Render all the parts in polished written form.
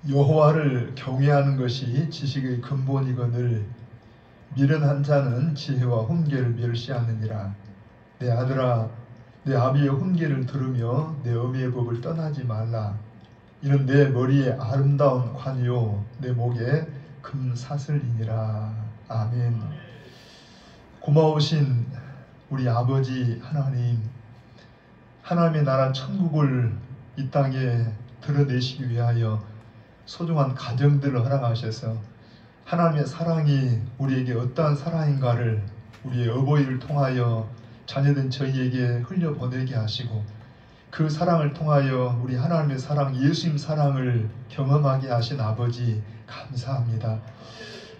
여호와를 경외하는 것이 지식의 근본이거늘 미련한 자는 지혜와 훈계를 멸시하느니라. 내 아들아, 내 아비의 훈계를 들으며 내 어미의 법을 떠나지 말라. 이는 내 머리에 아름다운 관이요 내 목에 금사슬이니라. 아멘. 고마우신 우리 아버지 하나님, 하나님의 나라 천국을 이 땅에 드러내시기 위하여 소중한 가정들을 허락하셔서 하나님의 사랑이 우리에게 어떠한 사랑인가를 우리의 어버이를 통하여 자녀된 저희에게 흘려보내게 하시고, 그 사랑을 통하여 우리 하나님의 사랑, 예수님 사랑을 경험하게 하신 아버지 감사합니다.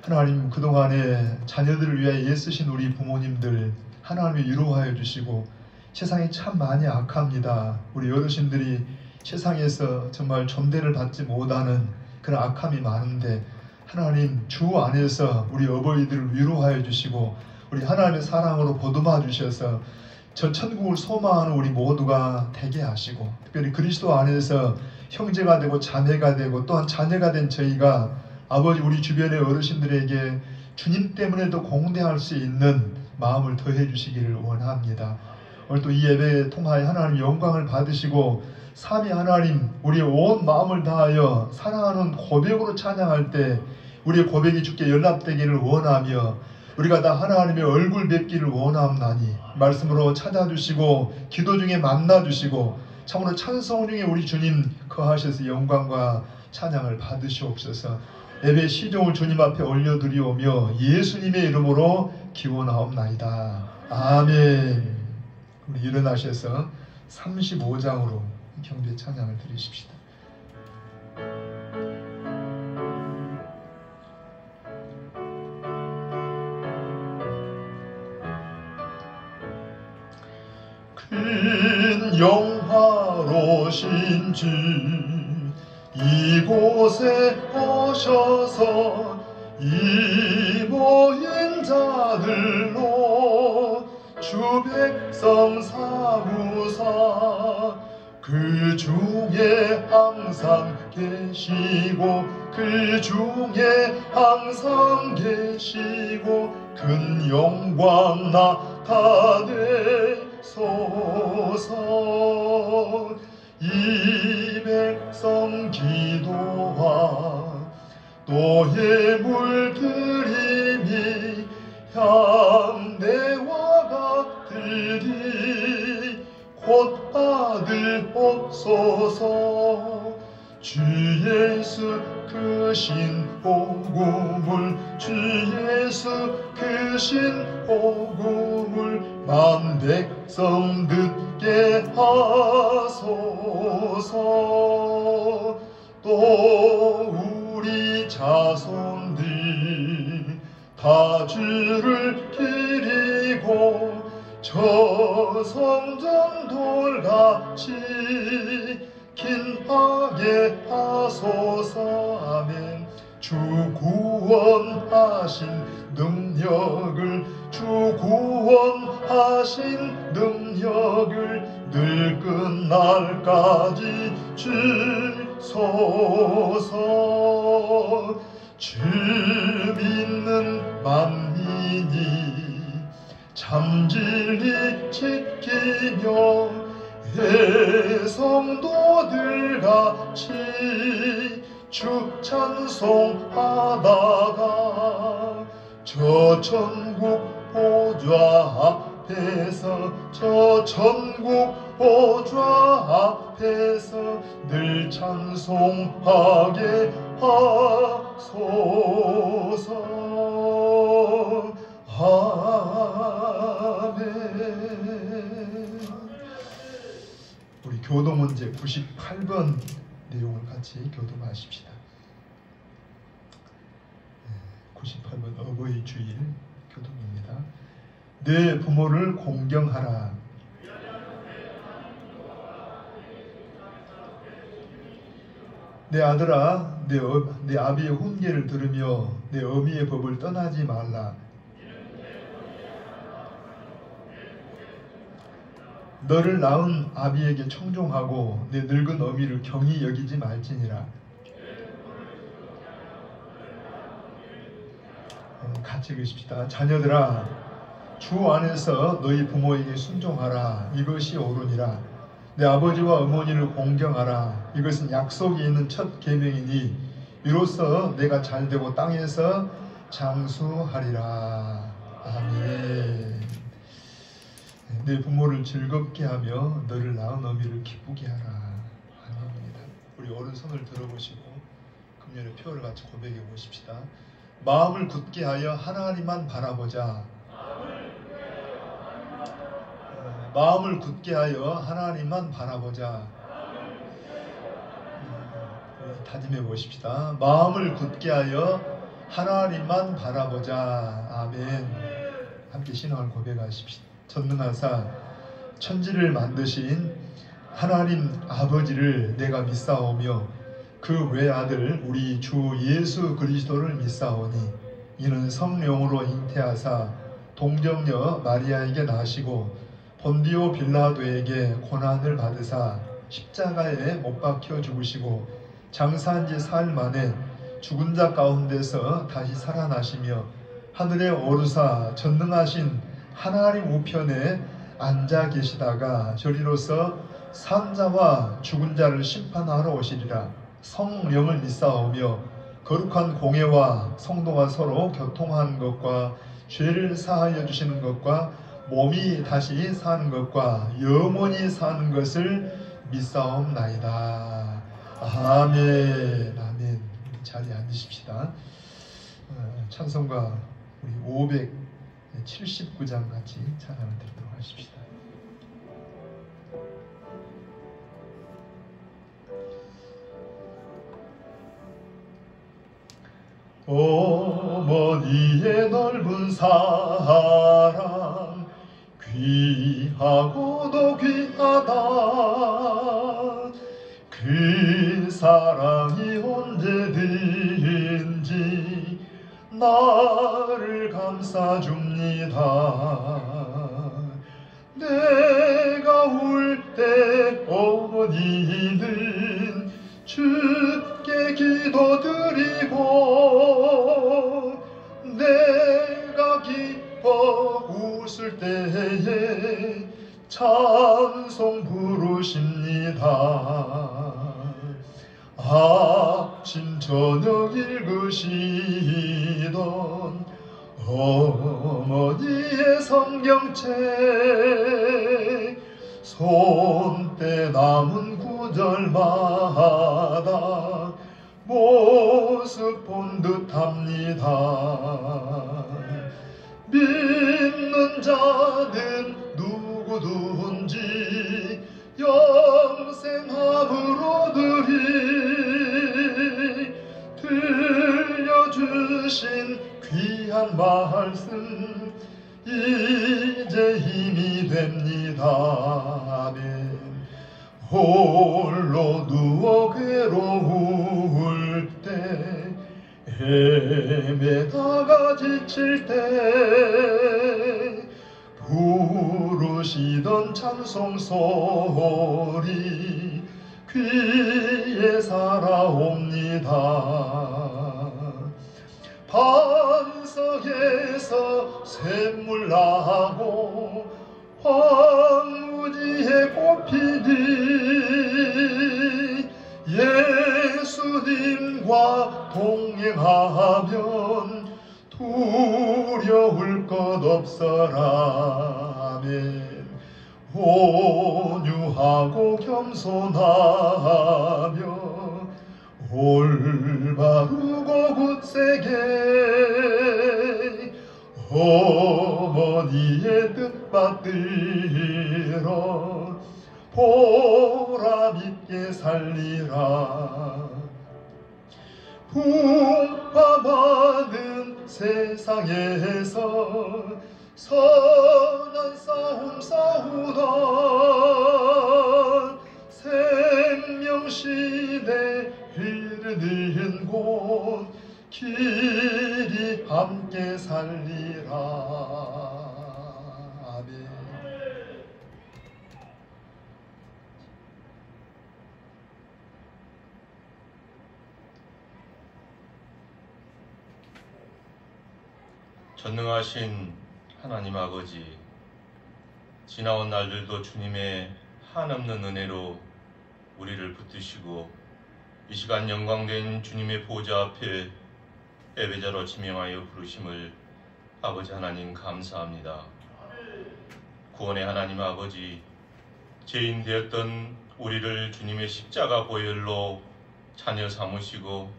하나님, 그동안에 자녀들을 위하여 애쓰신 우리 부모님들 하나님이 위로하여 주시고, 세상이 참 많이 악합니다. 우리 어르신들이 세상에서 정말 존대를 받지 못하는 그런 악함이 많은데, 하나님 주 안에서 우리 어버이들을 위로하여 주시고 우리 하나님의 사랑으로 보듬어 주셔서 저 천국을 소망하는 우리 모두가 되게 하시고, 특별히 그리스도 안에서 형제가 되고 자매가 되고 또한 자녀가 된 저희가 아버지 우리 주변의 어르신들에게 주님 때문에도 공대할 수 있는 마음을 더해 주시기를 원합니다. 오늘 또 이 예배에 통하여 하나님 영광을 받으시고 삼위 하나님 우리의 온 마음을 다하여 사랑하는 고백으로 찬양할 때 우리의 고백이 주께 연락되기를 원하며 우리가 다 하나님의 얼굴 뵙기를 원하옵나니 말씀으로 찾아주시고 기도 중에 만나주시고 참으로 찬송 중에 우리 주님 거하셔서 영광과 찬양을 받으시옵소서. 예배 시종을 주님 앞에 올려드리오며 예수님의 이름으로 기원하옵나이다. 아멘. 우리 일어나셔서 35장으로 경배 찬양을 드리십시다. 큰 영화로신 주 이곳에 오셔서 이 모인 자들로 주 백성 삼으사 그 중에 항상 계시고 그 중에 항상 계시고 큰 영광 나타내소서. 이 백성 기도와 또 예물 드림이 향내와 같으리 곧 받으옵소서. 주 예수 크신 복음을 주 예수 크신 복음을 만 백성 듣게 하소서. 또 우리 자손들 다 주를 기리고 저 성전 돌같이 긴하게 하소서. 아멘. 주 구원하신 능력을 주 구원하신 능력을 늘 끝날까지 주소서. 주 믿는 만민이 참 진리 지키며 성도들 같이 주 찬송하다가 저 천국 보좌 앞에서 저 천국 보좌 앞에서 늘 찬송하게 하소서. 아멘. 우리 교도문제 98번 내용을 같이 교도하십시다. 98번 어버이 주일 교도입니다. 내 부모를 공경하라. 내 아들아, 내 아비의 훈계를 들으며 내 어미의 법을 떠나지 말라. 너를 낳은 아비에게 청종하고 내 늙은 어미를 경히 여기지 말지니라. 같이 읽으십시다. 자녀들아, 주 안에서 너희 부모에게 순종하라. 이것이 옳으니라. 내 아버지와 어머니를 공경하라. 이것은 약속이 있는 첫 계명이니 이로써 내가 잘되고 땅에서 장수하리라. 아멘. 내 부모를 즐겁게 하며 너를 낳은 어미를 기쁘게 하라. 아멘입니다. 우리 어른 손을 들어보시고 금년의 표를 같이 고백해 보십시다. 마음을 굳게 하여 하나님만 바라보자. 마음을 굳게 하여 하나님만 바라보자. 다짐해 보십시다. 마음을 굳게 하여 하나님만 바라보자. 아멘. 함께 신앙을 고백하십시다. 전능하사 천지를 만드신 하나님 아버지를 내가 믿사오며 그 외아들 우리 주 예수 그리스도를 믿사오니 이는 성령으로 잉태하사 동정녀 마리아에게 나시고 본디오 빌라도에게 고난을 받으사 십자가에 못 박혀 죽으시고 장사한 지 사흘 만에 죽은 자 가운데서 다시 살아나시며 하늘에 오르사 전능하신 하나님 우편에 앉아 계시다가 저리로서 산자와 죽은 자를 심판하러 오시리라. 성령을 믿사오며 거룩한 공회와 성도가 서로 교통하는 것과 죄를 사하여 주시는 것과 몸이 다시 사는 것과 영원히 사는 것을 믿사옵나이다. 아멘. 아멘. 자리에 앉으십시다. 찬송가 우리 579장 같이 찬양을 드리도록 하십시다. 어머니의 넓은 사랑 귀하고도 귀하다. 그 사랑이 언제든지 나를 감싸줍니다. 내가 울 때 어머니는 주께 기도드리고 내가 기뻐 웃을 때에 찬송 부르십니다. 아침 저녁 읽으시던 어머니의 성경책 손때 남은 구절마다 모습 본 듯합니다. 믿는 자는 누구든지 영생함으로들이 들려주신 귀한 말씀 이제 힘이 됩니다. 아멘. 홀로 누워 괴로울 때 헤매다가 지칠 때 부르시던 찬송 소리 귀에 살아옵니다. 반석에서 샘물 나고 황무지에 꽃피니 예수님과 동행하면 두려울 것 없어라. 아멘. 온유하고 겸손하며 올바르고 굳세게 어머니의 뜻 받들어 보람있게 살리라. 풍파 많은 세상에서 선한 싸움 싸우던 생명시대 흐르는 곳 길이 함께 살리라. 아멘. 전능하신 하나님 아버지, 지나온 날들도 주님의 한없는 은혜로 우리를 붙드시고 이 시간 영광된 주님의 보좌 앞에 예배자로 지명하여 부르심을 아버지 하나님 감사합니다. 구원의 하나님 아버지, 죄인 되었던 우리를 주님의 십자가 보혈로 자녀 삼으시고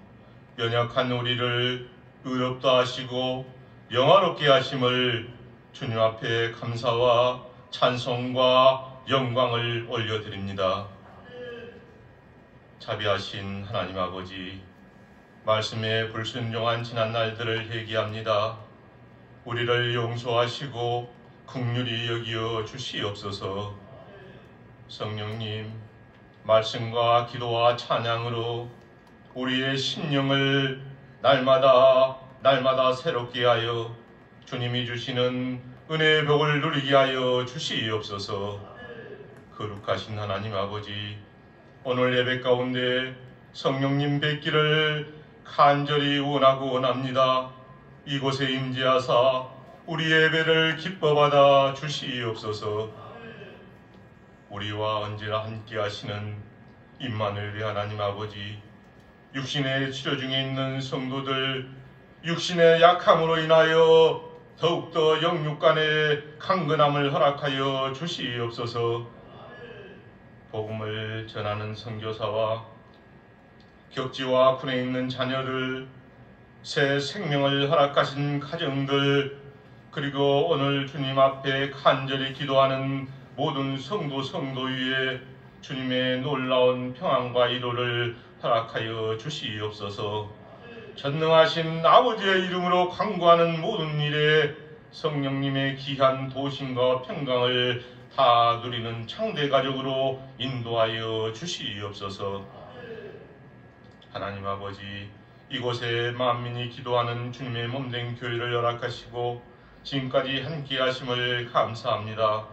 연약한 우리를 의롭다 하시고 영화롭게 하심을 주님 앞에 감사와 찬송과 영광을 올려드립니다. 자비하신 하나님 아버지, 말씀에 불순종한 지난 날들을 회개합니다. 우리를 용서하시고 긍휼히 여기어 주시옵소서. 성령님, 말씀과 기도와 찬양으로 우리의 심령을 날마다 새롭게 하여 주님이 주시는 은혜의 복을 누리게 하여 주시옵소서. 거룩하신 하나님 아버지, 오늘 예배 가운데 성령님 뵙기를 간절히 원합니다. 이곳에 임재하사 우리 예배를 기뻐 받아 주시옵소서. 우리와 언제나 함께 하시는 임마누엘의 하나님 아버지, 육신의 치료 중에 있는 성도들, 육신의 약함으로 인하여 더욱더 영육간의 강건함을 허락하여 주시옵소서. 복음을 전하는 선교사와 격지와 군에 있는 자녀들, 새 생명을 허락하신 가정들, 그리고 오늘 주님 앞에 간절히 기도하는 모든 성도 위에 주님의 놀라운 평안과 위로를 허락하여 주시옵소서. 전능하신 아버지의 이름으로 간구하는 모든 일에 성령님의 귀한 도심과 평강을 다 누리는 창대 가족으로 인도하여 주시옵소서. 하나님 아버지, 이곳에 만민이 기도하는 주님의 몸된 교회를 허락하시고 지금까지 함께 하심을 감사합니다.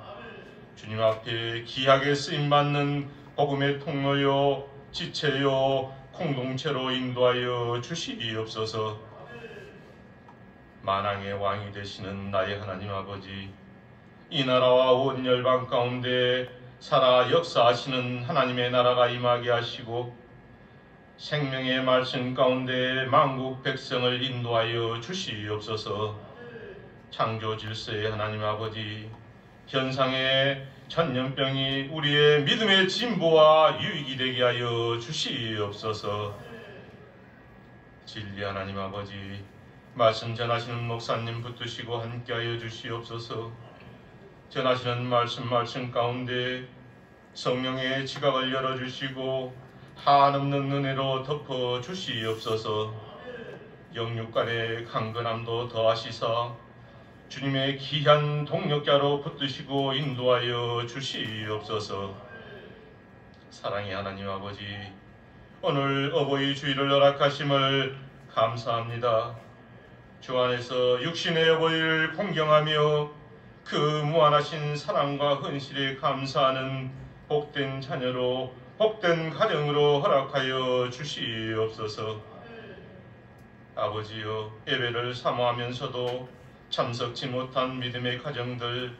주님 앞에 귀하게 쓰임받는 복음의 통로요, 지체요, 공동체로 인도하여 주시옵소서. 만왕의 왕이 되시는 나의 하나님 아버지, 이 나라와 온 열방 가운데 살아 역사하시는 하나님의 나라가 임하게 하시고 생명의 말씀 가운데 만국 백성을 인도하여 주시옵소서. 창조 질서의 하나님 아버지, 현상의 전염병이 우리의 믿음의 진보와 유익이 되게 하여 주시옵소서. 진리 하나님 아버지, 말씀 전하시는 목사님 붙드시고 함께하여 주시옵소서. 전하시는 말씀 가운데 성령의 지각을 열어주시고 한없는 은혜로 덮어 주시옵소서. 영육간의 강건함도 더하시사 주님의 귀한 동력자로 붙드시고 인도하여 주시옵소서. 사랑의 하나님 아버지, 오늘 어버이 주일을 허락하심을 감사합니다. 주 안에서 육신의 어버이를 공경하며 그 무한하신 사랑과 헌신에 감사하는 복된 자녀로, 복된 가정으로 허락하여 주시옵소서. 아버지여, 예배를 사모하면서도 참석치 못한 믿음의 가정들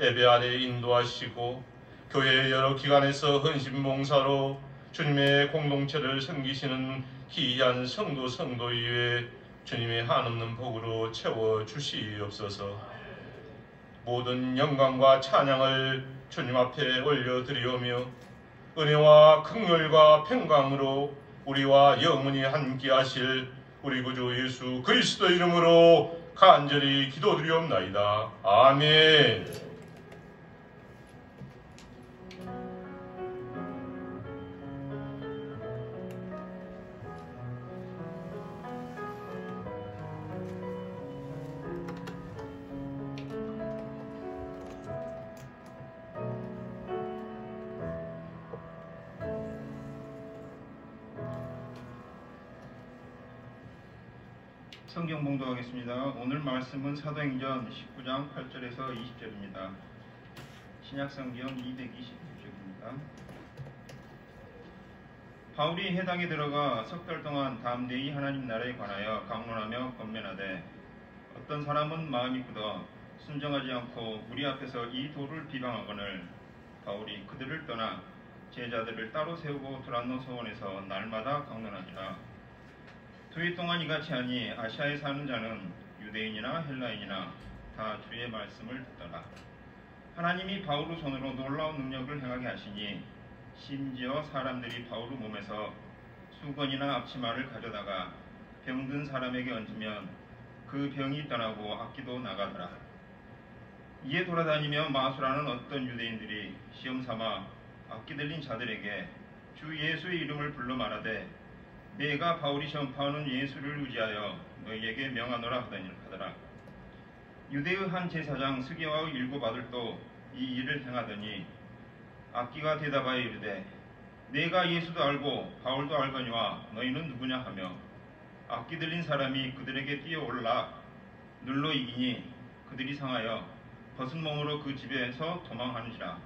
예배 아래 인도하시고 교회 여러 기관에서 헌신봉사로 주님의 공동체를 섬기시는 귀한 성도 위에 주님의 한없는 복으로 채워주시옵소서. 모든 영광과 찬양을 주님 앞에 올려드리오며 은혜와 긍휼과 평강으로 우리와 영원히 함께하실 우리 구주 예수 그리스도 이름으로 간절히 기도드리옵나이다. 아멘. 성경 봉독하겠습니다. 오늘 말씀은 사도행전 19장 8절에서 20절입니다. 신약성경 226쪽입니다. 바울이 해당에 들어가 석 달 동안 담대히 하나님 나라에 관하여 강론하며 권면하되 어떤 사람은 마음이 굳어 순종하지 않고 우리 앞에서 이 도를 비방하거늘 바울이 그들을 떠나 제자들을 따로 세우고 두란노 서원에서 날마다 강론하니라. 2일 동안 이같이 하니 아시아에 사는 자는 유대인이나 헬라인이나 다 주의 말씀을 듣더라. 하나님이 바울의 손으로 놀라운 능력을 행하게 하시니 심지어 사람들이 바울의 몸에서 수건이나 앞치마를 가져다가 병든 사람에게 얹으면 그 병이 떠나고 악기도 나가더라. 이에 돌아다니며 마술하는 어떤 유대인들이 시험삼아 악기 들린 자들에게 주 예수의 이름을 불러 말하되 내가 바울이 전파하는 예수를 의지하여 너희에게 명하노라 하더라. 유대의 한 제사장 스게와의 7 아들도 이 일을 행하더니 악기가 대답하여 이르되 내가 예수도 알고 바울도 알거니와 너희는 누구냐 하며 악기 들린 사람이 그들에게 뛰어올라 눌러 이기니 그들이 상하여 벗은 몸으로 그 집에서 도망하는지라.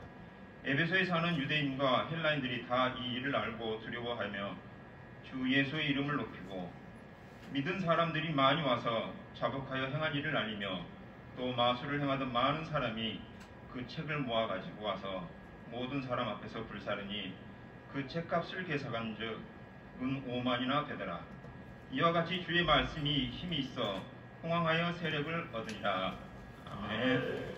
에베소에 사는 유대인과 헬라인들이 다 이 일을 알고 두려워하며 주 예수의 이름을 높이고 믿은 사람들이 많이 와서 자복하여 행한 일을 알리며 또 마술을 행하던 많은 사람이 그 책을 모아 가지고 와서 모든 사람 앞에서 불사르니 그 책값을 계산한즉 은 5만이나 되더라. 이와 같이 주의 말씀이 힘이 있어 흥황하여 세력을 얻으니라. 아멘.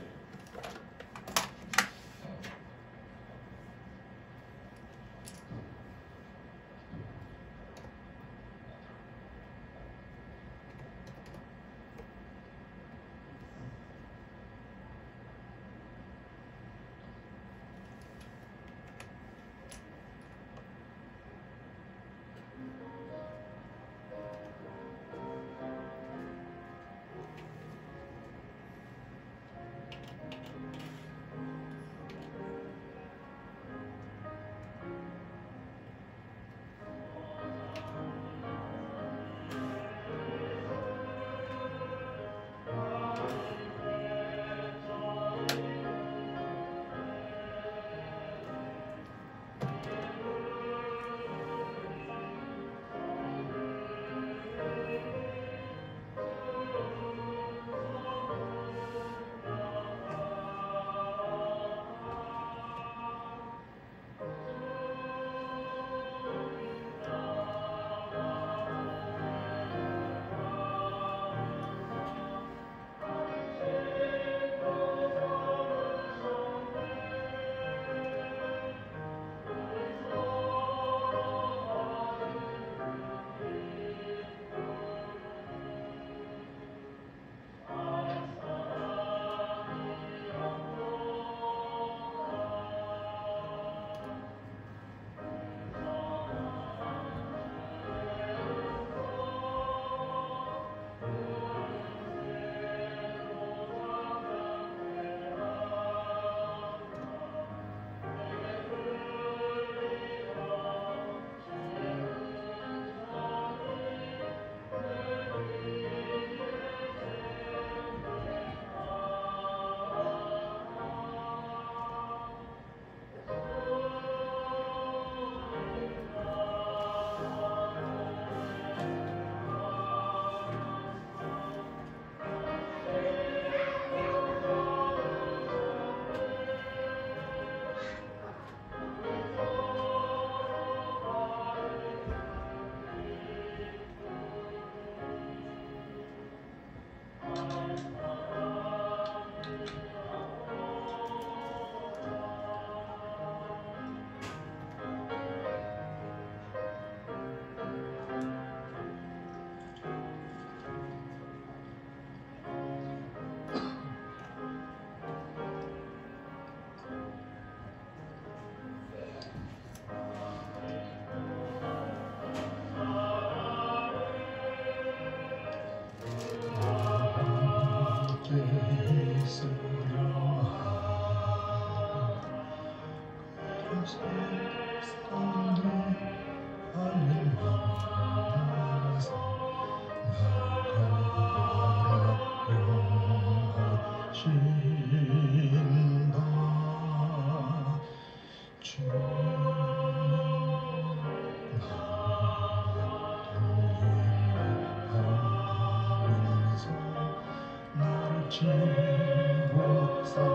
신부 삼으셨네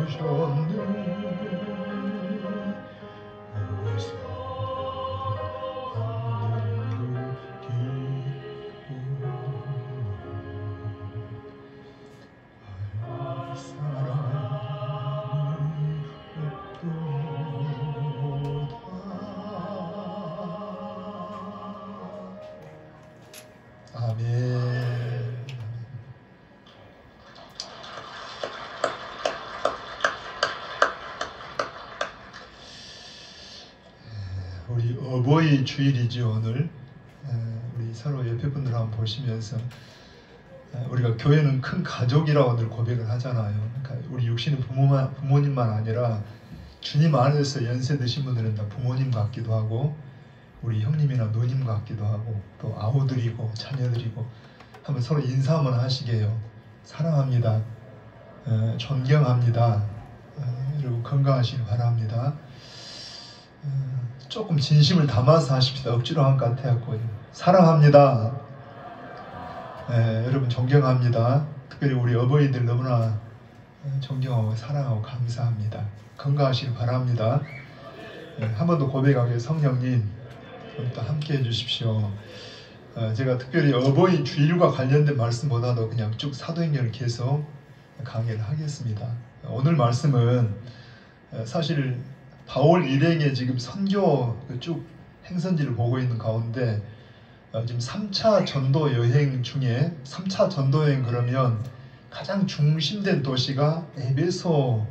어디서 없는 그 기쁨 알 사람이 없도다. 아멘. 우리 어버이 주일이죠 오늘. 우리 서로 옆에 분들 한번 보시면서 우리가 교회는 큰 가족이라고 늘 고백을 하잖아요. 그러니까 우리 육신의 부모님만 아니라 주님 안에서 연세 드신 분들은 다 부모님 같기도 하고 우리 형님이나 누님 같기도 하고 또 아우들이고 자녀들이고 한번 서로 인사 한번 하시게요. 사랑합니다. 존경합니다. 여러분 건강하시길 바랍니다. 조금 진심을 담아서 하십시다. 억지로 한 것 같아요. 사랑합니다. 여러분 존경합니다. 특별히 우리 어버이들 너무나 존경하고 사랑하고 감사합니다. 건강하시길 바랍니다. 한 번 더 고백하게 성령님 또 함께 해주십시오. 제가 특별히 어버이 주일과 관련된 말씀보다도 그냥 쭉 사도행전을 계속 강의를 하겠습니다. 오늘 말씀은 사실 바울 일행의 지금 선교 쭉 행선지를 보고 있는 가운데 지금 3차 전도 여행 중에 3차 전도 여행 그러면 가장 중심된 도시가 에베소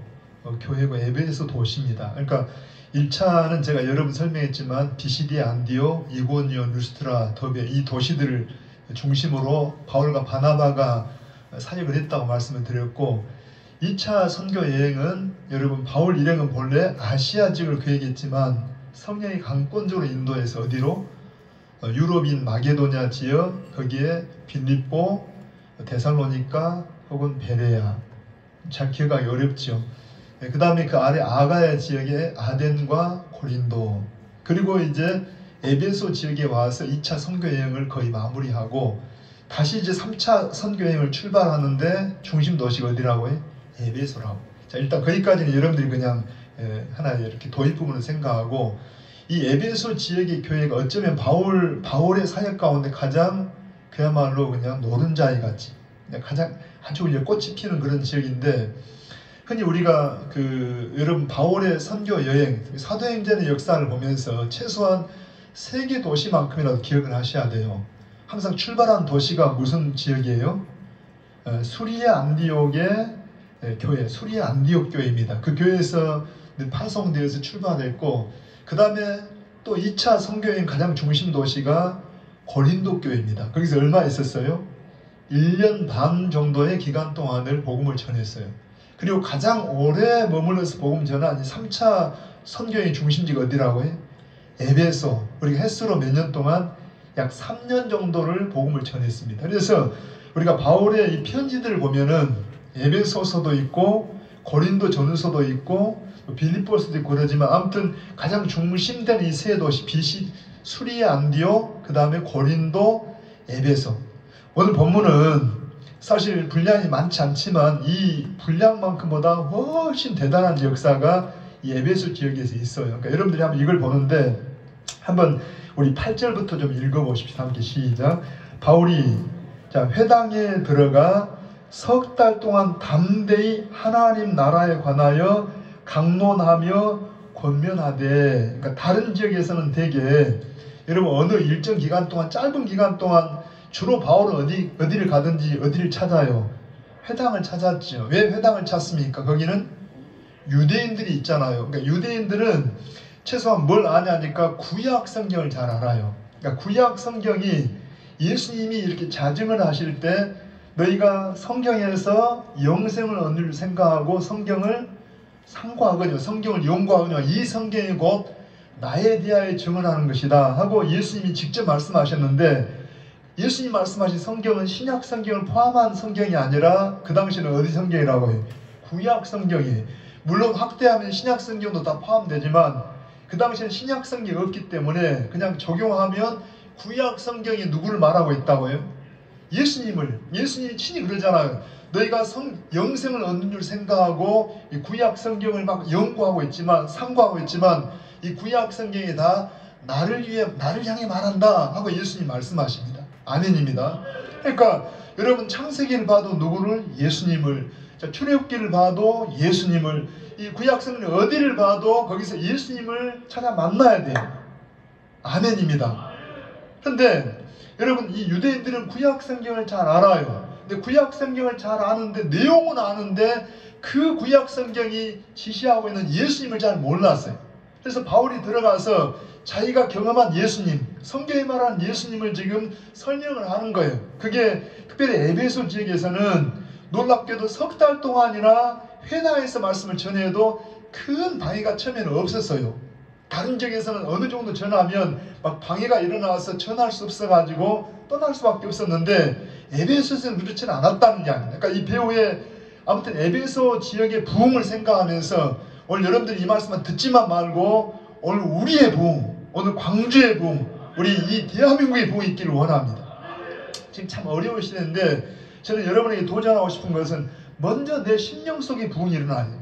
교회고 에베소 도시입니다. 그러니까 1차는 제가 여러 번 설명했지만 비시디, 안디오, 이고니온, 루스트라, 더베 이 도시들을 중심으로 바울과 바나바가 사역을 했다고 말씀을 드렸고 2차 선교 여행은 여러분 바울 일행은 본래 아시아 지역을 계획했지만 성령이 강권적으로 인도해서 어디로? 유럽인 마게도냐 지역 거기에 빌립보, 데살로니가 혹은 베레아 잘 기억하기 어렵죠. 그 다음에 그 아래 아가야 지역의 아덴과 고린도 그리고 이제 에베소 지역에 와서 2차 선교 여행을 거의 마무리하고 다시 이제 3차 선교 여행을 출발하는데 중심 도시가 어디라고요? 에베소라고. 자 일단 거기까지는 여러분들이 그냥 하나 이렇게 도입 부분을 생각하고 이 에베소 지역의 교회가 어쩌면 바울의 사역 가운데 가장 그야말로 그냥 노른자이 같이 그냥 가장 아주 꽃이 피는 그런 지역인데 흔히 우리가 여러분 바울의 선교 여행 사도행전의 역사를 보면서 최소한 3개 도시만큼이라도 기억을 하셔야 돼요. 항상 출발한 도시가 무슨 지역이에요? 수리아 안디옥의 교회, 수리아 안디옥 교회입니다. 그 교회에서 파송되어서 출발했고 그 다음에 또 2차 선교여행 가장 중심 도시가 고린도 교회입니다. 거기서 얼마 있었어요? 1년 반 정도의 기간 동안을 복음을 전했어요. 그리고 가장 오래 머물러서 복음 전한 3차 선교여행 중심지가 어디라고 해? 에베소. 우리가 햇수로 몇 년 동안 약 3년 정도를 복음을 전했습니다. 그래서 우리가 바울의 이 편지들을 보면은 에베소서도 있고 고린도 전서도 있고 빌립보서도 있고 그러지만 아무튼 가장 중심된 이 세 도시 수리아 안디옥 그 다음에 고린도 에베소. 오늘 본문은 사실 분량이 많지 않지만 이 분량만큼보다 훨씬 대단한 역사가 이 에베소 지역에서 있어요. 그러니까 여러분들이 한번 이걸 보는데 한번 우리 8절부터 좀 읽어보십시다. 함께 시작. 바울이 회당에 들어가 석 달 동안 담대히 하나님 나라에 관하여 강론하며 권면하되 그러니까 다른 지역에서는 대개 여러분 어느 일정 기간 동안 짧은 기간 동안 주로 바울은 어디를 가든지 어디를 찾아요? 회당을 찾았죠. 왜 회당을 찾습니까? 거기는 유대인들이 있잖아요. 그러니까 유대인들은 최소한 뭘 아냐니까 구약 성경을 잘 알아요. 그러니까 구약 성경이 예수님이 이렇게 자증을 하실 때 너희가 성경에서 영생을 얻을 생각하고 성경을 상고하거니와 성경을 연구하거니와 이 성경이 곧 나에 대하여 증언하는 것이다 하고 예수님이 직접 말씀하셨는데 예수님이 말씀하신 성경은 신약 성경을 포함한 성경이 아니라 그 당시에는 어디 성경이라고 해요? 구약 성경이. 물론 확대하면 신약 성경도 다 포함되지만 그 당시에는 신약 성경이 없기 때문에 그냥 적용하면 구약 성경이 누구를 말하고 있다고요? 예수님이 친히 그러잖아요. 너희가 영생을 얻는 줄 생각하고 이 구약 성경을 막 연구하고 있지만, 상고하고 있지만, 이 구약 성경이 다 나를 향해 말한다 하고 예수님 말씀하십니다. 아멘입니다. 그러니까 여러분, 창세기를 봐도 누구를? 예수님을. 자, 출애굽기를 봐도 예수님을. 이 구약 성경 어디를 봐도 거기서 예수님을 찾아 만나야 돼요. 아멘입니다. 그런데 여러분, 이 유대인들은 구약 성경을 잘 알아요. 근데 구약 성경을 잘 아는데, 내용은 아는데 그 구약 성경이 지시하고 있는 예수님을 잘 몰랐어요. 그래서 바울이 들어가서 자기가 경험한 예수님, 성경에 말하는 예수님을 지금 설명을 하는 거예요. 그게 특별히 에베소 지역에서는 놀랍게도 3달 동안이나 회당에서 말씀을 전해도 큰 방해가 처음에는 없었어요. 다른 지역에서는 어느 정도 전하면 막 방해가 일어나서 전할 수 없어가지고 떠날 수밖에 없었는데, 에베소에서는 그렇지는 않았다는 게 아닙니다. 그러니까 이 배후에 아무튼 에베소 지역의 부흥을 생각하면서 오늘 여러분들이 이 말씀만 듣지만 말고 오늘 우리의 부흥, 오늘 광주의 부흥, 우리 이 대한민국의 부흥이 있기를 원합니다. 지금 참 어려운 시대인데 저는 여러분에게 도전하고 싶은 것은 먼저 내 심령 속의 부흥이 일어나야 돼요.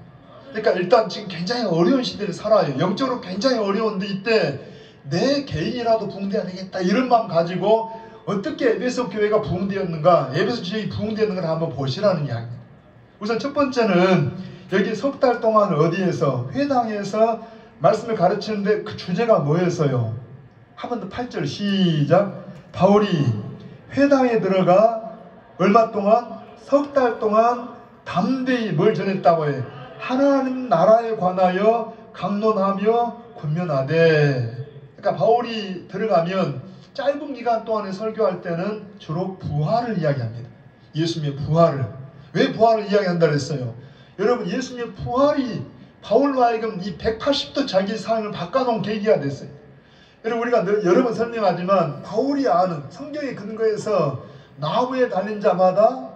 그러니까 일단 지금 굉장히 어려운 시대를 살아요. 영적으로 굉장히 어려운데 이때 내 개인이라도 부흥돼야 되겠다 이런 마음 가지고 어떻게 에베소 교회가 부흥되었는가, 에베소 지역이 부흥되었는가를 한번 보시라는 이야기입니다. 우선 첫 번째는 여기 3달 동안 어디에서? 회당에서 말씀을 가르치는데 그 주제가 뭐였어요? 한 번 더 8절 시작. 바울이 회당에 들어가 얼마 동안? 3달 동안 담대히 뭘 전했다고 해? 하나님 나라에 관하여 강론하며 권면하되. 그러니까 바울이 들어가면 짧은 기간 동안에 설교할 때는 주로 부활을 이야기합니다. 예수님의 부활을. 왜 부활을 이야기한다 그랬어요? 여러분, 예수님의 부활이 바울로 하여금 이 180도 자기 삶을 바꿔놓은 계기가 됐어요. 여러분, 우리가 여러 번 설명하지만 바울이 아는 성경의 근거에서 나무에 달린 자마다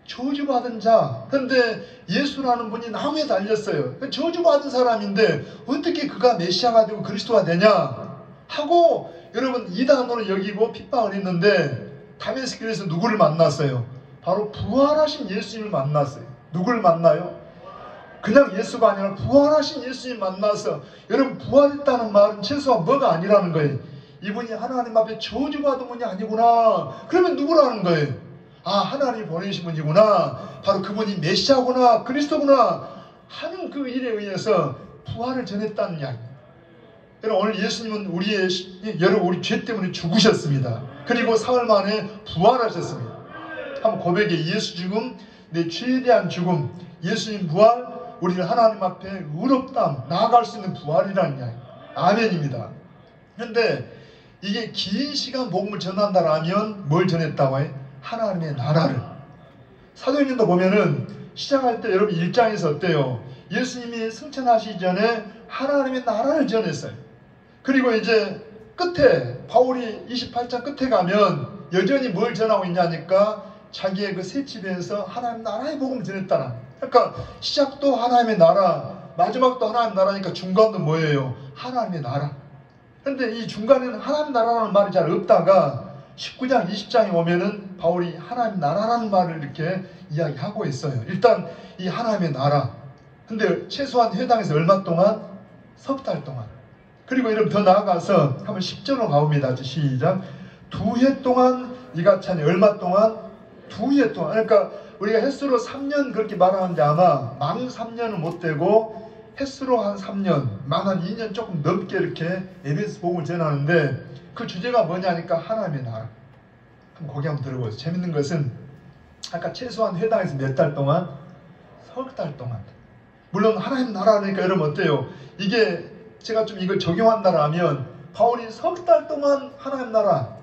저주받은 자. 그런데 예수라는 분이 나무에 달렸어요. 저주받은 사람인데 어떻게 그가 메시아가 되고 그리스도가 되냐 하고 여러분 이단으로 여기고 핍박을 했는데 다메섹길에서 누구를 만났어요? 바로 부활하신 예수님을 만났어요. 누구를 만나요? 그냥 예수가 아니라 부활하신 예수님 만나서, 여러분 부활했다는 말은 최소한 뭐가 아니라는 거예요. 이분이 하나님 앞에 저주받은 분이 아니구나. 그러면 누구라는 거예요? 아, 하나님이 보내신 분이구나. 바로 그분이 메시아구나, 그리스도구나 하는 그 일에 의해서 부활을 전했다는 이야기입니다. 여러분, 오늘 예수님은 우리 죄 때문에 죽으셨습니다. 그리고 사흘 만에 부활하셨습니다. 한번 고백해. 예수 죽음, 내 죄에 대한 죽음, 예수님 부활, 우리를 하나님 앞에 의롭다 나아갈 수 있는 부활이라는 이야기. 아멘입니다. 그런데 이게 긴 시간 복음을 전한다라면 뭘 전했다고 해? 하나님의 나라를. 사도행전도 보면은 시작할 때 여러분 1장에서 어때요? 예수님이 승천하시기 전에 하나님의 나라를 전했어요. 그리고 이제 끝에 바울이 28장 끝에 가면 여전히 뭘 전하고 있냐니까 자기의 그 새 집에서 하나님 나라의 복음을 전했다는. 그러니까 시작도 하나님의 나라, 마지막도 하나님의 나라니까 중간도 뭐예요? 하나님의 나라. 그런데 이 중간에는 하나님 나라라는 말이 잘 없다가 19장, 20장에 오면은 바울이 하나님 나라라는 말을 이렇게 이야기하고 있어요. 일단 이 하나님의 나라. 근데 최소한 회당에서 얼마 동안? 3달 동안. 그리고 이름 더 나아가서 한번 10절로 가봅니다. 시작. 2해 동안 이같이 하니 얼마 동안? 2해 동안. 그러니까 우리가 횟수로 3년 그렇게 말하는데 아마 만 3년은 못 되고 횟수로 한 3년, 만 한 2년 조금 넘게 이렇게 에베소 복음을 전하는데 그 주제가 뭐냐니까 하나님의 나라. 한번 거기 한번 들어보세요. 재밌는 것은 아까 최소한 회당에서 몇 달 동안? 3달 동안. 물론 하나님 나라니까 여러분 어때요? 이게 제가 좀 이걸 적용한다라면 바울이 3달 동안 하나님 나라,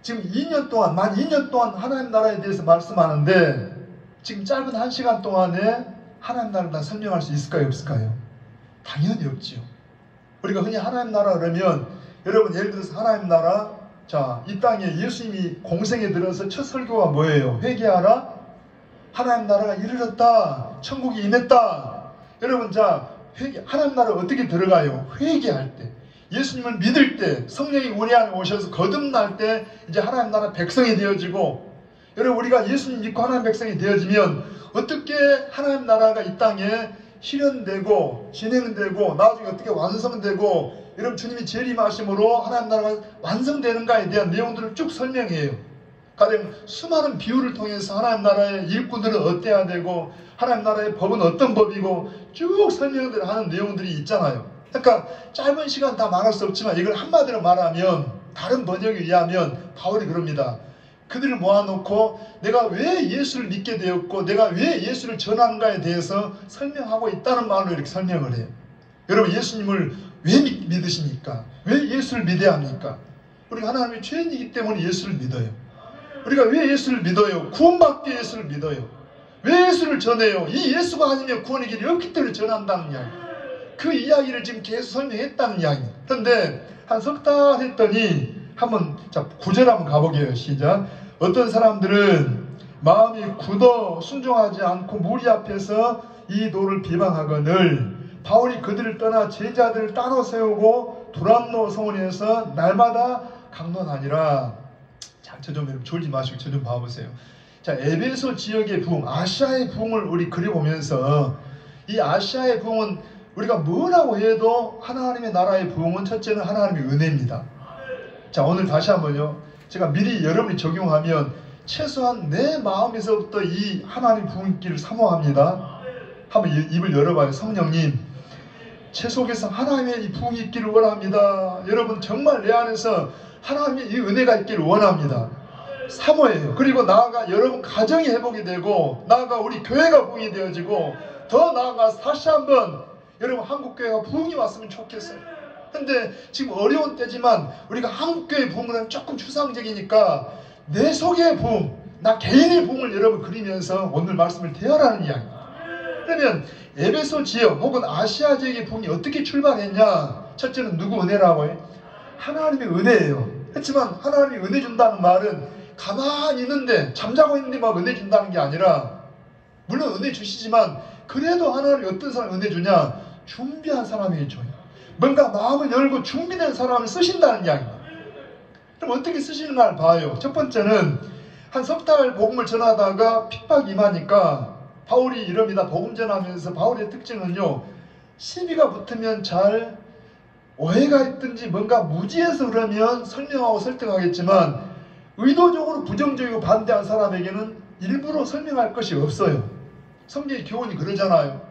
지금 2년 동안, 만 2년 동안 하나님 나라에 대해서 말씀하는데 지금 짧은 1시간 동안에 하나님 나라를 다 설명할 수 있을까요? 없을까요? 당연히 없지요. 우리가 흔히 하나님 나라 그러면 여러분 예를 들어서 하나님 나라, 자, 이 땅에 예수님이 공생에 들어서 첫 설교가 뭐예요? 회개하라. 하나님 나라가 이르렀다. 천국이 임했다. 여러분, 자, 하나님 나라 어떻게 들어가요? 회개할 때. 예수님을 믿을 때, 성령이 우리 안에 오셔서 거듭날 때 이제 하나님 나라 백성이 되어지고, 여러분 우리가 예수님 믿고 하나님 백성이 되어지면 어떻게 하나님 나라가 이 땅에 실현되고 진행되고 나중에 어떻게 완성되고 여러분 주님이 재림하심으로 하나님 나라가 완성되는가에 대한 내용들을 쭉 설명해요. 가령 수많은 비유를 통해서 하나님 나라의 일꾼들은 어때야 되고 하나님 나라의 법은 어떤 법이고 쭉 설명을 하는 내용들이 있잖아요. 그러니까 짧은 시간 다 말할 수 없지만 이걸 한마디로 말하면 다른 번역에 의하면 바울이 그럽니다. 그들을 모아놓고 내가 왜 예수를 믿게 되었고 내가 왜 예수를 전하는가에 대해서 설명하고 있다는 말로 이렇게 설명을 해요. 여러분 예수님을 왜 믿으십니까? 왜 예수를 믿어야 합니까? 우리가 하나님의 죄인이기 때문에 예수를 믿어요. 우리가 왜 예수를 믿어요? 구원받기 위해 예수를 믿어요. 왜 예수를 전해요? 이 예수가 아니면 구원의 길이 없기 때문에 전한다는 이야기. 그 이야기를 지금 계속 설명했다는 이야기입니다. 그런데 한 석 달 했더니 한번 자 9절 한번 가보게요. 시작. 어떤 사람들은 마음이 굳어 순종하지 않고 무리 앞에서 이 도를 비방하거늘 바울이 그들을 떠나 제자들을 따로 세우고 두란노 성원에서 날마다 강론하니라. 자, 저 좀 졸지 마시고 저 좀 봐보세요. 자, 에베소 지역의 부흥, 아시아의 부흥을 우리 그려보면서 이 아시아의 부흥은 우리가 뭐라고 해도 하나님의 나라의 부흥은 첫째는 하나님의 은혜입니다. 자, 오늘 다시 한번요. 제가 미리 여러분이 적용하면 최소한 내 마음에서부터 이 하나님 부흥길을 사모합니다. 한번 입을 열어봐요. 성령님, 제 속에서 하나님의 이 부흥이 있기를 원합니다. 여러분 정말 내 안에서 하나님의 이 은혜가 있기를 원합니다. 사모해요. 그리고 나아가 여러분 가정이 회복이 되고 나아가 우리 교회가 부흥이 되어지고 더 나아가서 다시 한번 여러분 한국교회가 부흥이 왔으면 좋겠어요. 근데 지금 어려운 때지만 우리가 한국교회 부흥은 조금 추상적이니까 내 속의 부흥, 나 개인의 부흥을 여러분 그리면서 오늘 말씀을 대하라는 이야기입니다. 그러면 에베소 지역 혹은 아시아 지역의 부흥이 어떻게 출발했냐? 첫째는 누구 은혜라고 해? 하나님의 은혜예요. 그렇지만 하나님이 은혜 준다는 말은 가만히 있는데 잠자고 있는데 막 은혜 준다는 게 아니라 물론 은혜 주시지만 그래도 하나님이 어떤 사람 은혜 주냐? 준비한 사람에게 줘요. 뭔가 마음을 열고 준비된 사람을 쓰신다는 이야기입니다. 그럼 어떻게 쓰시는가를 봐요. 첫 번째는 한 석 달 복음을 전하다가 핍박이 임하니까 바울이 이럽니다. 복음 전하면서 바울의 특징은요. 시비가 붙으면 잘 오해가 있든지 뭔가 무지해서 그러면 설명하고 설득하겠지만 의도적으로 부정적이고 반대한 사람에게는 일부러 설명할 것이 없어요. 성경의 교훈이 그러잖아요.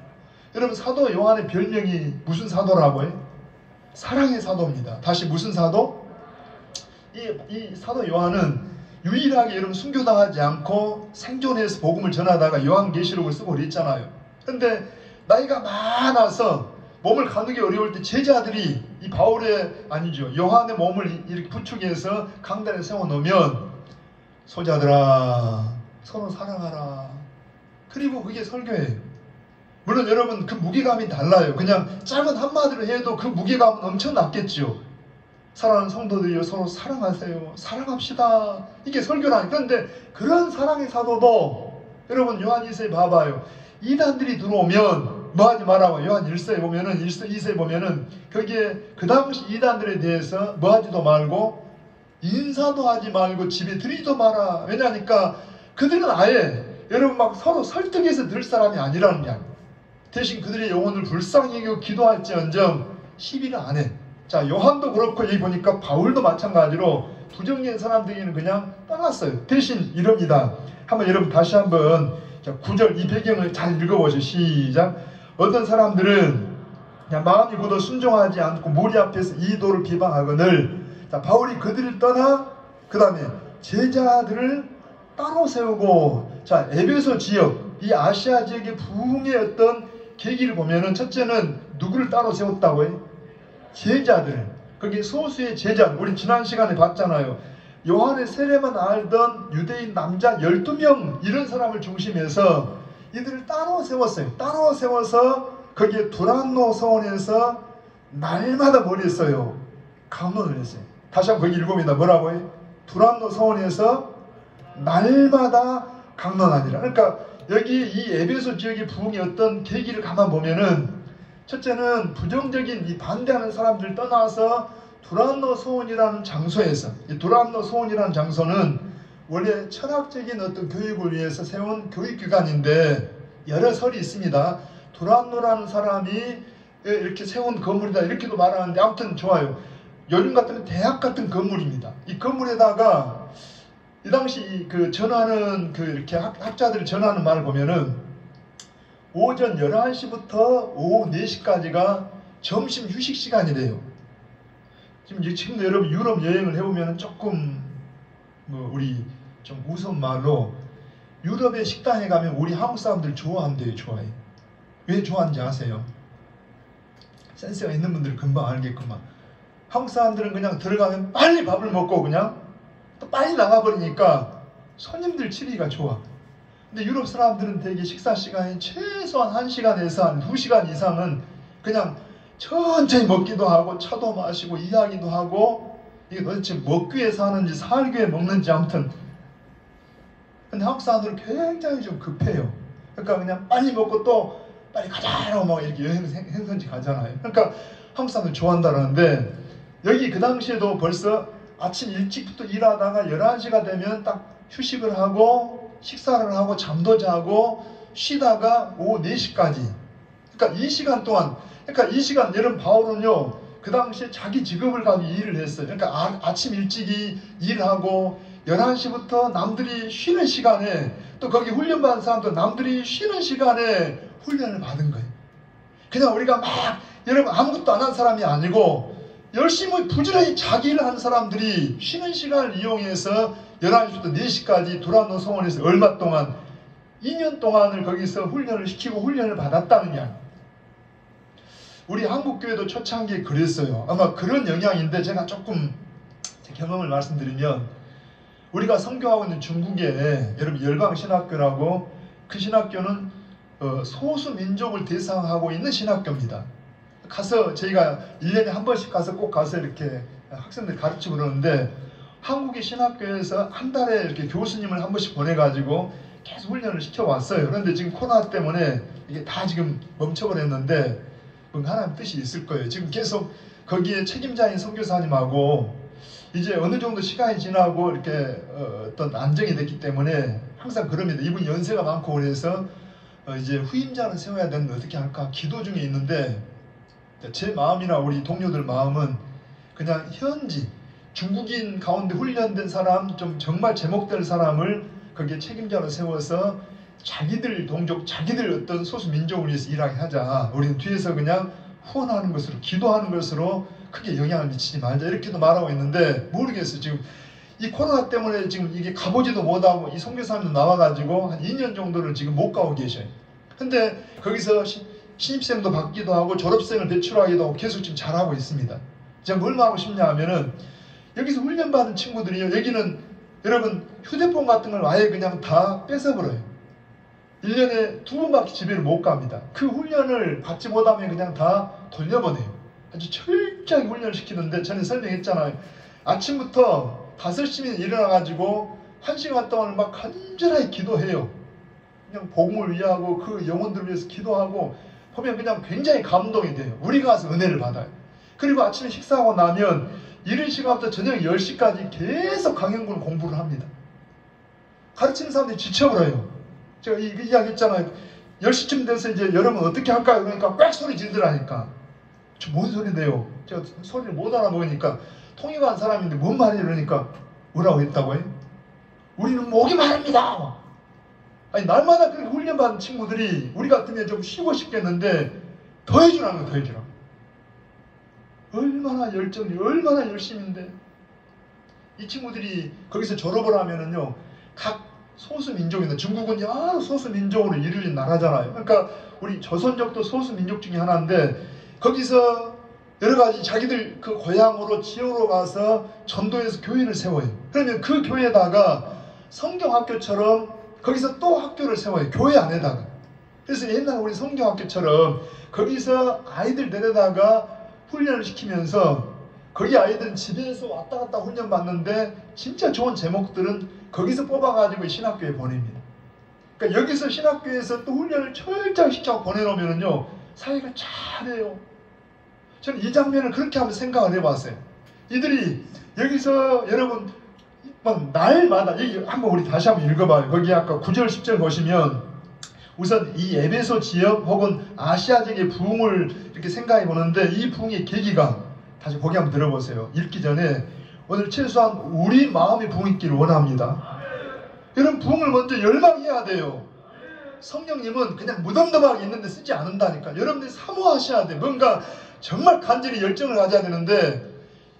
여러분 사도 요한의 별명이 무슨 사도라고요? 사랑의 사도입니다. 다시 무슨 사도? 이 사도 요한은 유일하게 여러분 순교당하지 않고 생존해서 복음을 전하다가 요한계시록을 쓰고 그랬잖아요. 근데 나이가 많아서 몸을 가누기 어려울 때 제자들이 이 바울의 아니죠 요한의 몸을 이렇게 부축해서 강단에 세워놓으면 소자들아 서로 사랑하라. 그리고 그게 설교예요. 물론 여러분 그 무게감이 달라요. 그냥 짧은 한마디로 해도 그 무게감은 엄청 낮겠죠. 사랑하는 성도들이여 서로 사랑하세요. 사랑합시다. 이게 설교라니. 그런데 그런 사랑의 사도도 여러분 요한 2세에 봐봐요. 이단들이 들어오면 뭐 하지 말라고. 요한 1세에 보면은 2세에 보면은 거기에 그 당시 이단들에 대해서 뭐 하지도 말고 인사도 하지 말고 집에 들이지도 마라. 왜냐니까 그들은 아예 여러분 막 서로 설득해서 들 사람이 아니라는 게 아니에요. 대신 그들의 영혼을 불쌍히 여기고 기도할지언정 시비를 안 해. 자, 요한도 그렇고 여기 보니까 바울도 마찬가지로 부정적인 사람들에게는 그냥 떠났어요. 대신 이럽니다. 한번 여러분 다시 한번 9절 이 배경을 잘 읽어보죠. 시작. 어떤 사람들은 그냥 마음이 굳어 순종하지 않고 무리 앞에서 이 도를 비방하거늘. 자, 바울이 그들을 떠나 그 다음에 제자들을 따로 세우고. 자, 에베소 지역 이 아시아 지역의 부흥의 어떤 계기를 보면은 첫째는 누구를 따로 세웠다고 해요? 제자들. 거기 소수의 제자들. 우리 지난 시간에 봤잖아요. 요한의 세례만 알던 유대인 남자 12명 이런 사람을 중심해서 이들을 따로 세웠어요. 따로 세워서 거기에 두란노 성원에서 날마다 뭘 했어요? 강론을 했어요. 다시 한번 거기 읽어봅니다. 뭐라고 해요? 두란노 성원에서 날마다 강론하니라. 그러니까 여기 이 에베소 지역의 부흥의 어떤 계기를 가만 보면은 첫째는 부정적인 이 반대하는 사람들 떠나서 두란노 소원이라는 장소에서 이 두란노 소원이라는 장소는 원래 철학적인 어떤 교육을 위해서 세운 교육기관인데 여러 설이 있습니다. 두란노라는 사람이 이렇게 세운 건물이다 이렇게도 말하는데 아무튼 좋아요. 요즘 같으면 대학 같은 건물입니다. 이 건물에다가 이 당시 그 전하는 그 이렇게 학자들이 전하는 말을 보면은 오전 11시부터 오후 4시까지가 점심 휴식 시간이래요. 지금도 여러분 유럽 여행을 해보면 조금 뭐 우리 좀 우스운 말로 유럽의 식당에 가면 우리 한국 사람들 좋아한대요. 좋아해. 왜 좋아하는지 아세요? 센스가 있는 분들은 금방 알겠구만. 한국 사람들은 그냥 들어가면 빨리 밥을 먹고 그냥 또 빨리 나가버리니까 손님들 치리가 좋아. 근데 유럽 사람들은 되게 식사 시간이 최소한 1시간에서 한 2시간 이상은 그냥 천천히 먹기도 하고 차도 마시고 이야기도 하고 이게 도대체 먹기 위해서 하는지 살기 위해 먹는지 아무튼 근데 한국 사람들은 굉장히 좀 급해요. 그러니까 그냥 빨리 먹고 또 빨리 가자라고 막 이렇게 행선지 가잖아요. 그러니까 한국 사람들 좋아한다는데 여기 그 당시에도 벌써 아침 일찍부터 일하다가 11시가 되면 딱 휴식을 하고 식사를 하고 잠도 자고 쉬다가 오후 4시까지 그러니까 이 시간 동안 그러니까 이 시간 여러분 바울은요 그 당시에 자기 직업을 가지고 일을 했어요. 그러니까 아침 일찍이 일하고 11시부터 남들이 쉬는 시간에 또 거기 훈련받은 사람도 남들이 쉬는 시간에 훈련을 받은 거예요. 그냥 우리가 막 여러분 아무것도 안 한 사람이 아니고 열심히 부지런히 자기 일을 하는 사람들이 쉬는 시간을 이용해서 11시부터 4시까지 두란노 성원에서 얼마 동안 2년 동안을 거기서 훈련을 시키고 훈련을 받았다는 게 아니에요. 우리 한국교회도 초창기에 그랬어요. 아마 그런 영향인데 제가 조금 제 경험을 말씀드리면 우리가 선교하고 있는 중국에 여러분 열방신학교라고 그 신학교는 소수 민족을 대상하고 있는 신학교입니다. 가서 저희가 1년에 한 번씩 가서 꼭 가서 이렇게 학생들 가르치고 그러는데 한국의 신학교에서 한 달에 이렇게 교수님을 한 번씩 보내가지고 계속 훈련을 시켜왔어요. 그런데 지금 코로나 때문에 이게 다 지금 멈춰버렸는데 하나님 뜻이 있을 거예요. 지금 계속 거기에 책임자인 선교사님하고 이제 어느 정도 시간이 지나고 이렇게 어떤 안정이 됐기 때문에 항상 그럽니다. 이분 연세가 많고 그래서 이제 후임자를 세워야 되는데 어떻게 할까 기도 중에 있는데 제 마음이나 우리 동료들 마음은 그냥 현지 중국인 가운데 훈련된 사람 좀 정말 제목될 사람을 거기에 책임자로 세워서 자기들 동족, 자기들 어떤 소수 민족을 위해서 일하게 하자. 우리는 뒤에서 그냥 후원하는 것으로 기도하는 것으로 크게 영향을 미치지 말자 이렇게도 말하고 있는데 모르겠어요. 지금 이 코로나 때문에 지금 이게 가보지도 못하고 이 선교사님도 나와가지고 한 2년 정도를 지금 못 가고 계셔요. 근데 거기서 신입생도 받기도 하고 졸업생을 배출하기도 하고 계속 지금 잘하고 있습니다. 제가 뭘 말하고 싶냐 하면은 여기서 훈련받은 친구들이요. 여기는 여러분 휴대폰 같은 걸 아예 그냥 다 뺏어버려요. 1년에 2번밖에 집에를 못 갑니다. 그 훈련을 받지 못하면 그냥 다 돌려보내요. 아주 철저하게 훈련을 시키는데 전에 설명했잖아요. 아침부터 5시면 일어나가지고 1시간 동안 막 간절하게 기도해요. 그냥 복음을 위하고 그 영혼들을 위해서 기도하고 보면 그냥 굉장히 감동이 돼요. 우리가 가서 은혜를 받아요. 그리고 아침에 식사하고 나면 이른 시간부터 저녁 10시까지 계속 강연군 공부를 합니다. 가르치는 사람들이 지쳐버려요. 제가 이 이야기 했잖아요. 10시쯤 돼서 이제 여러분 어떻게 할까요? 그러니까 꽥 소리 지르더라니까. 저 뭔 소리인데요? 제가 소리를 못 알아보니까 통역한 사람인데 뭔 말이에요? 그러니까 뭐라고 했다고요? 우리는 목이 마릅니다. 아니 날마다 그렇게 훈련받은 친구들이 우리 같으면 좀 쉬고 싶겠는데 더 해주라는 거 더 해주라. 얼마나 열정이 얼마나 열심인데 이 친구들이 거기서 졸업을 하면은요 각 소수 민족인데 중국은 여러 소수 민족으로 이루어진 나라잖아요. 그러니까 우리 조선족도 소수 민족 중에 하나인데 거기서 여러 가지 자기들 그 고향으로 지역으로 가서 전도해서 교회를 세워요. 그러면 그 교회에다가 성경학교처럼 거기서 또 학교를 세워요. 교회 안에다가. 그래서 옛날 우리 성경학교처럼 거기서 아이들 데려다가 훈련을 시키면서 거기 아이들은 집에서 왔다 갔다 훈련 받는데 진짜 좋은 제목들은 거기서 뽑아가지고 신학교에 보냅니다. 그러니까 여기서 신학교에서 또 훈련을 철저히 시키고 보내놓으면요 사회가 잘해요. 저는 이 장면을 그렇게 한번 생각을 해봤어요. 이들이 여기서 여러분 막 날마다 이게 한번 우리 다시 한번 읽어봐요. 거기 아까 9절 10절 보시면 우선 이 에베소 지역 혹은 아시아 지역의 부흥을 이렇게 생각해 보는데 이 부흥의 계기가 다시 거기 한번 들어보세요. 읽기 전에 오늘 최소한 우리 마음이 부흥있기를 원합니다. 이런 부흥을 먼저 열망해야 돼요. 성령님은 그냥 무덤덤하게 있는데 쓰지 않는다니까. 여러분들이 사모하셔야 돼. 뭔가 정말 간절히 열정을 가져야 되는데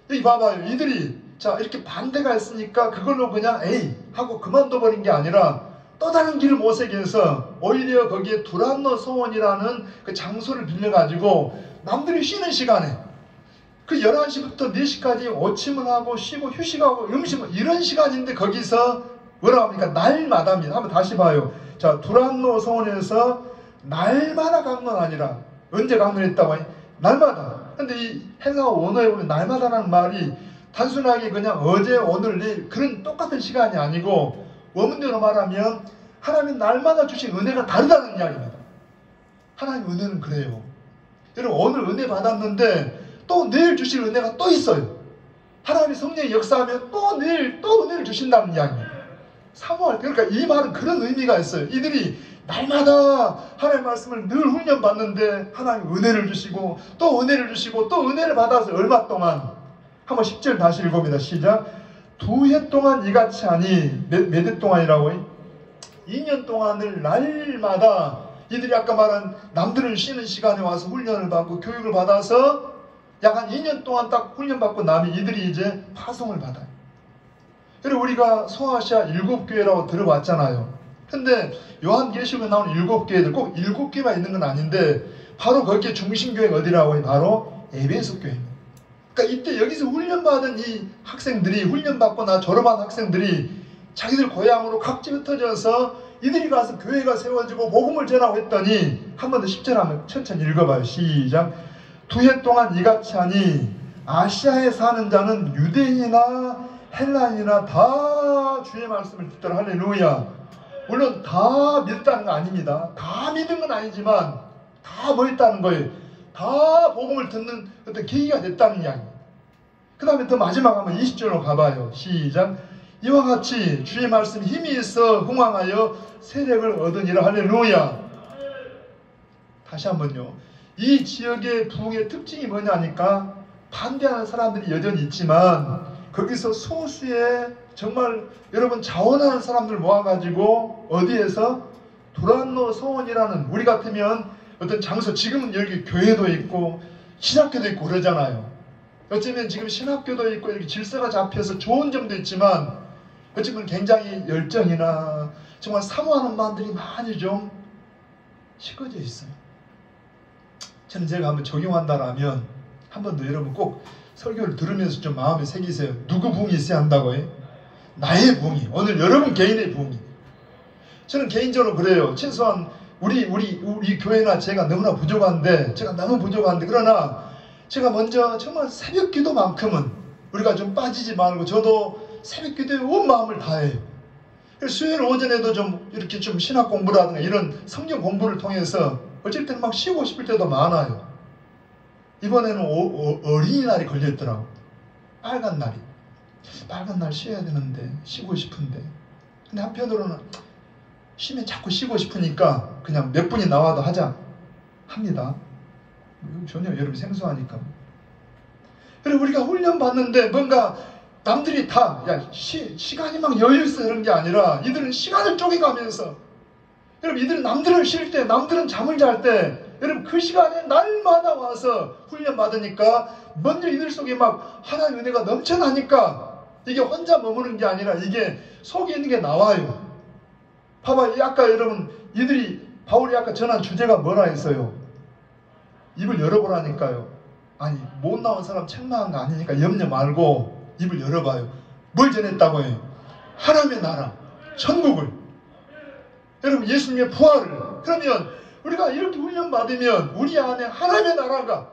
여기 봐봐요. 이들이 자 이렇게 반대가 있으니까 그걸로 그냥 에이 하고 그만둬버린 게 아니라 또 다른 길을 모색해 해서 오히려 거기에 두란노 소원이라는 그 장소를 빌려가지고 남들이 쉬는 시간에 그 11시부터 4시까지 오침을 하고 쉬고 휴식하고 음식을 이런 시간인데 거기서 뭐라고 합니까? 날마다입니다. 한번 다시 봐요. 자, 두란노 소원에서 날마다 강론하니라. 언제 강론했다고 하니? 날마다. 근데 이 헬라 원어에 보면 날마다라는 말이 단순하게 그냥 어제, 오늘, 내일 그런 똑같은 시간이 아니고 원문대로 말하면 하나님 날마다 주신 은혜가 다르다는 이야기입니다. 하나님 은혜는 그래요. 여러분 오늘 은혜 받았는데 또 내일 주실 은혜가 또 있어요. 하나님이 성령이 역사하면 또 내일 또 은혜를 주신다는 이야기입니다. 사모할 때 그러니까 이 말은 그런 의미가 있어요. 이들이 날마다 하나님의 말씀을 늘 훈련받는데 하나님 은혜를 주시고 또 은혜를 주시고 또 은혜를 받아서 얼마 동안 한번 10절 다시 읽어봅니다. 시작. 2해 동안 이같이 하니 몇 해 동안이라고? 2년 동안을 날마다 이들이 아까 말한 남들은 쉬는 시간에 와서 훈련을 받고 교육을 받아서 약 한 2년 동안 딱 훈련받고 나면 이들이 이제 파송을 받아요. 그리고 우리가 소아시아 7교회라고 들어봤잖아요. 근데 요한계시록에 나오는 7교회들 꼭 7개만 있는 건 아닌데 바로 거기에 중심교회가 어디라고 해요? 바로 에베소 교회입니다. 그러니까 이때 여기서 훈련받은 이 학생들이 훈련받고 나 졸업한 학생들이 자기들 고향으로 각지 흩어져서 이들이 가서 교회가 세워지고 복음을 전하고 했더니 한 번 더 10절 한번 천천히 읽어봐요. 시작. 2해 동안 이같이 하니 아시아에 사는 자는 유대인이나 헬라인이나 다 주의 말씀을 듣더라. 할렐루야. 물론 다 믿었다는 건 아닙니다. 다 믿은 건 아니지만 다 뭐 있다는 거예요. 다 복음을 듣는 어떤 계기가 됐다는 이야기입니다. 그 다음에 더 마지막 한번 20절로 가봐요. 시작. 이와 같이 주의 말씀이 힘이 있어 흥왕하여 세력을 얻으니라. 할렐루야. 다시 한번요. 이 지역의 부흥의 특징이 뭐냐니까 반대하는 사람들이 여전히 있지만 거기서 소수의 정말 여러분 자원하는 사람들 모아가지고 어디에서 두란노 소원이라는 우리 같으면 어떤 장소 지금은 여기 교회도 있고 신학교도 있고 그러잖아요. 어쩌면 지금 신학교도 있고 이렇게 질서가 잡혀서 좋은 점도 있지만 어쩌면 굉장히 열정이나 정말 사모하는 마음들이 많이 좀 식어져 있어요. 저는 제가 한번 적용한다라면 한 번 더 여러분 꼭 설교를 들으면서 좀 마음에 새기세요. 누구 부흥이 있어야 한다고요? 나의 부흥이. 오늘 여러분 개인의 부흥이. 저는 개인적으로 그래요. 최소한 우리 교회나 제가 너무나 부족한데 그러나 제가 먼저 정말 새벽 기도만큼은 우리가 좀 빠지지 말고 저도 새벽 기도에 온 마음을 다해요. 수요일 오전에도 좀 이렇게 좀 신학 공부라든가 이런 성경 공부를 통해서 어쩔 때는 막 쉬고 싶을 때도 많아요. 이번에는 어린이날이 걸려있더라고. 빨간 날 쉬어야 되는데 쉬고 싶은데 근데 한편으로는 쉬면 자꾸 쉬고 싶으니까 그냥 몇 분이 나와도 하자 합니다. 전혀 여러분 생소하니까. 그리고 우리가 훈련받는데 뭔가 남들이 다 시간이 막 여유 있어 이런 게 아니라 이들은 시간을 쪼개가면서 여러분 이들은 남들은 쉴 때 남들은 잠을 잘 때 여러분 그 시간에 날마다 와서 훈련받으니까 먼저 이들 속에 막 하나님의 은혜가 넘쳐나니까 이게 혼자 머무는 게 아니라 이게 속에 있는 게 나와요. 봐봐 아까 여러분 바울이 아까 전한 주제가 뭐라 했어요? 입을 열어보라니까요. 아니 못 나온 사람 책망한 거 아니니까 염려 말고 입을 열어봐요. 뭘 전했다고 해요? 하나님의 나라, 천국을. 여러분 예수님의 부활을. 그러면 우리가 이렇게 훈련받으면 우리 안에 하나님의 나라가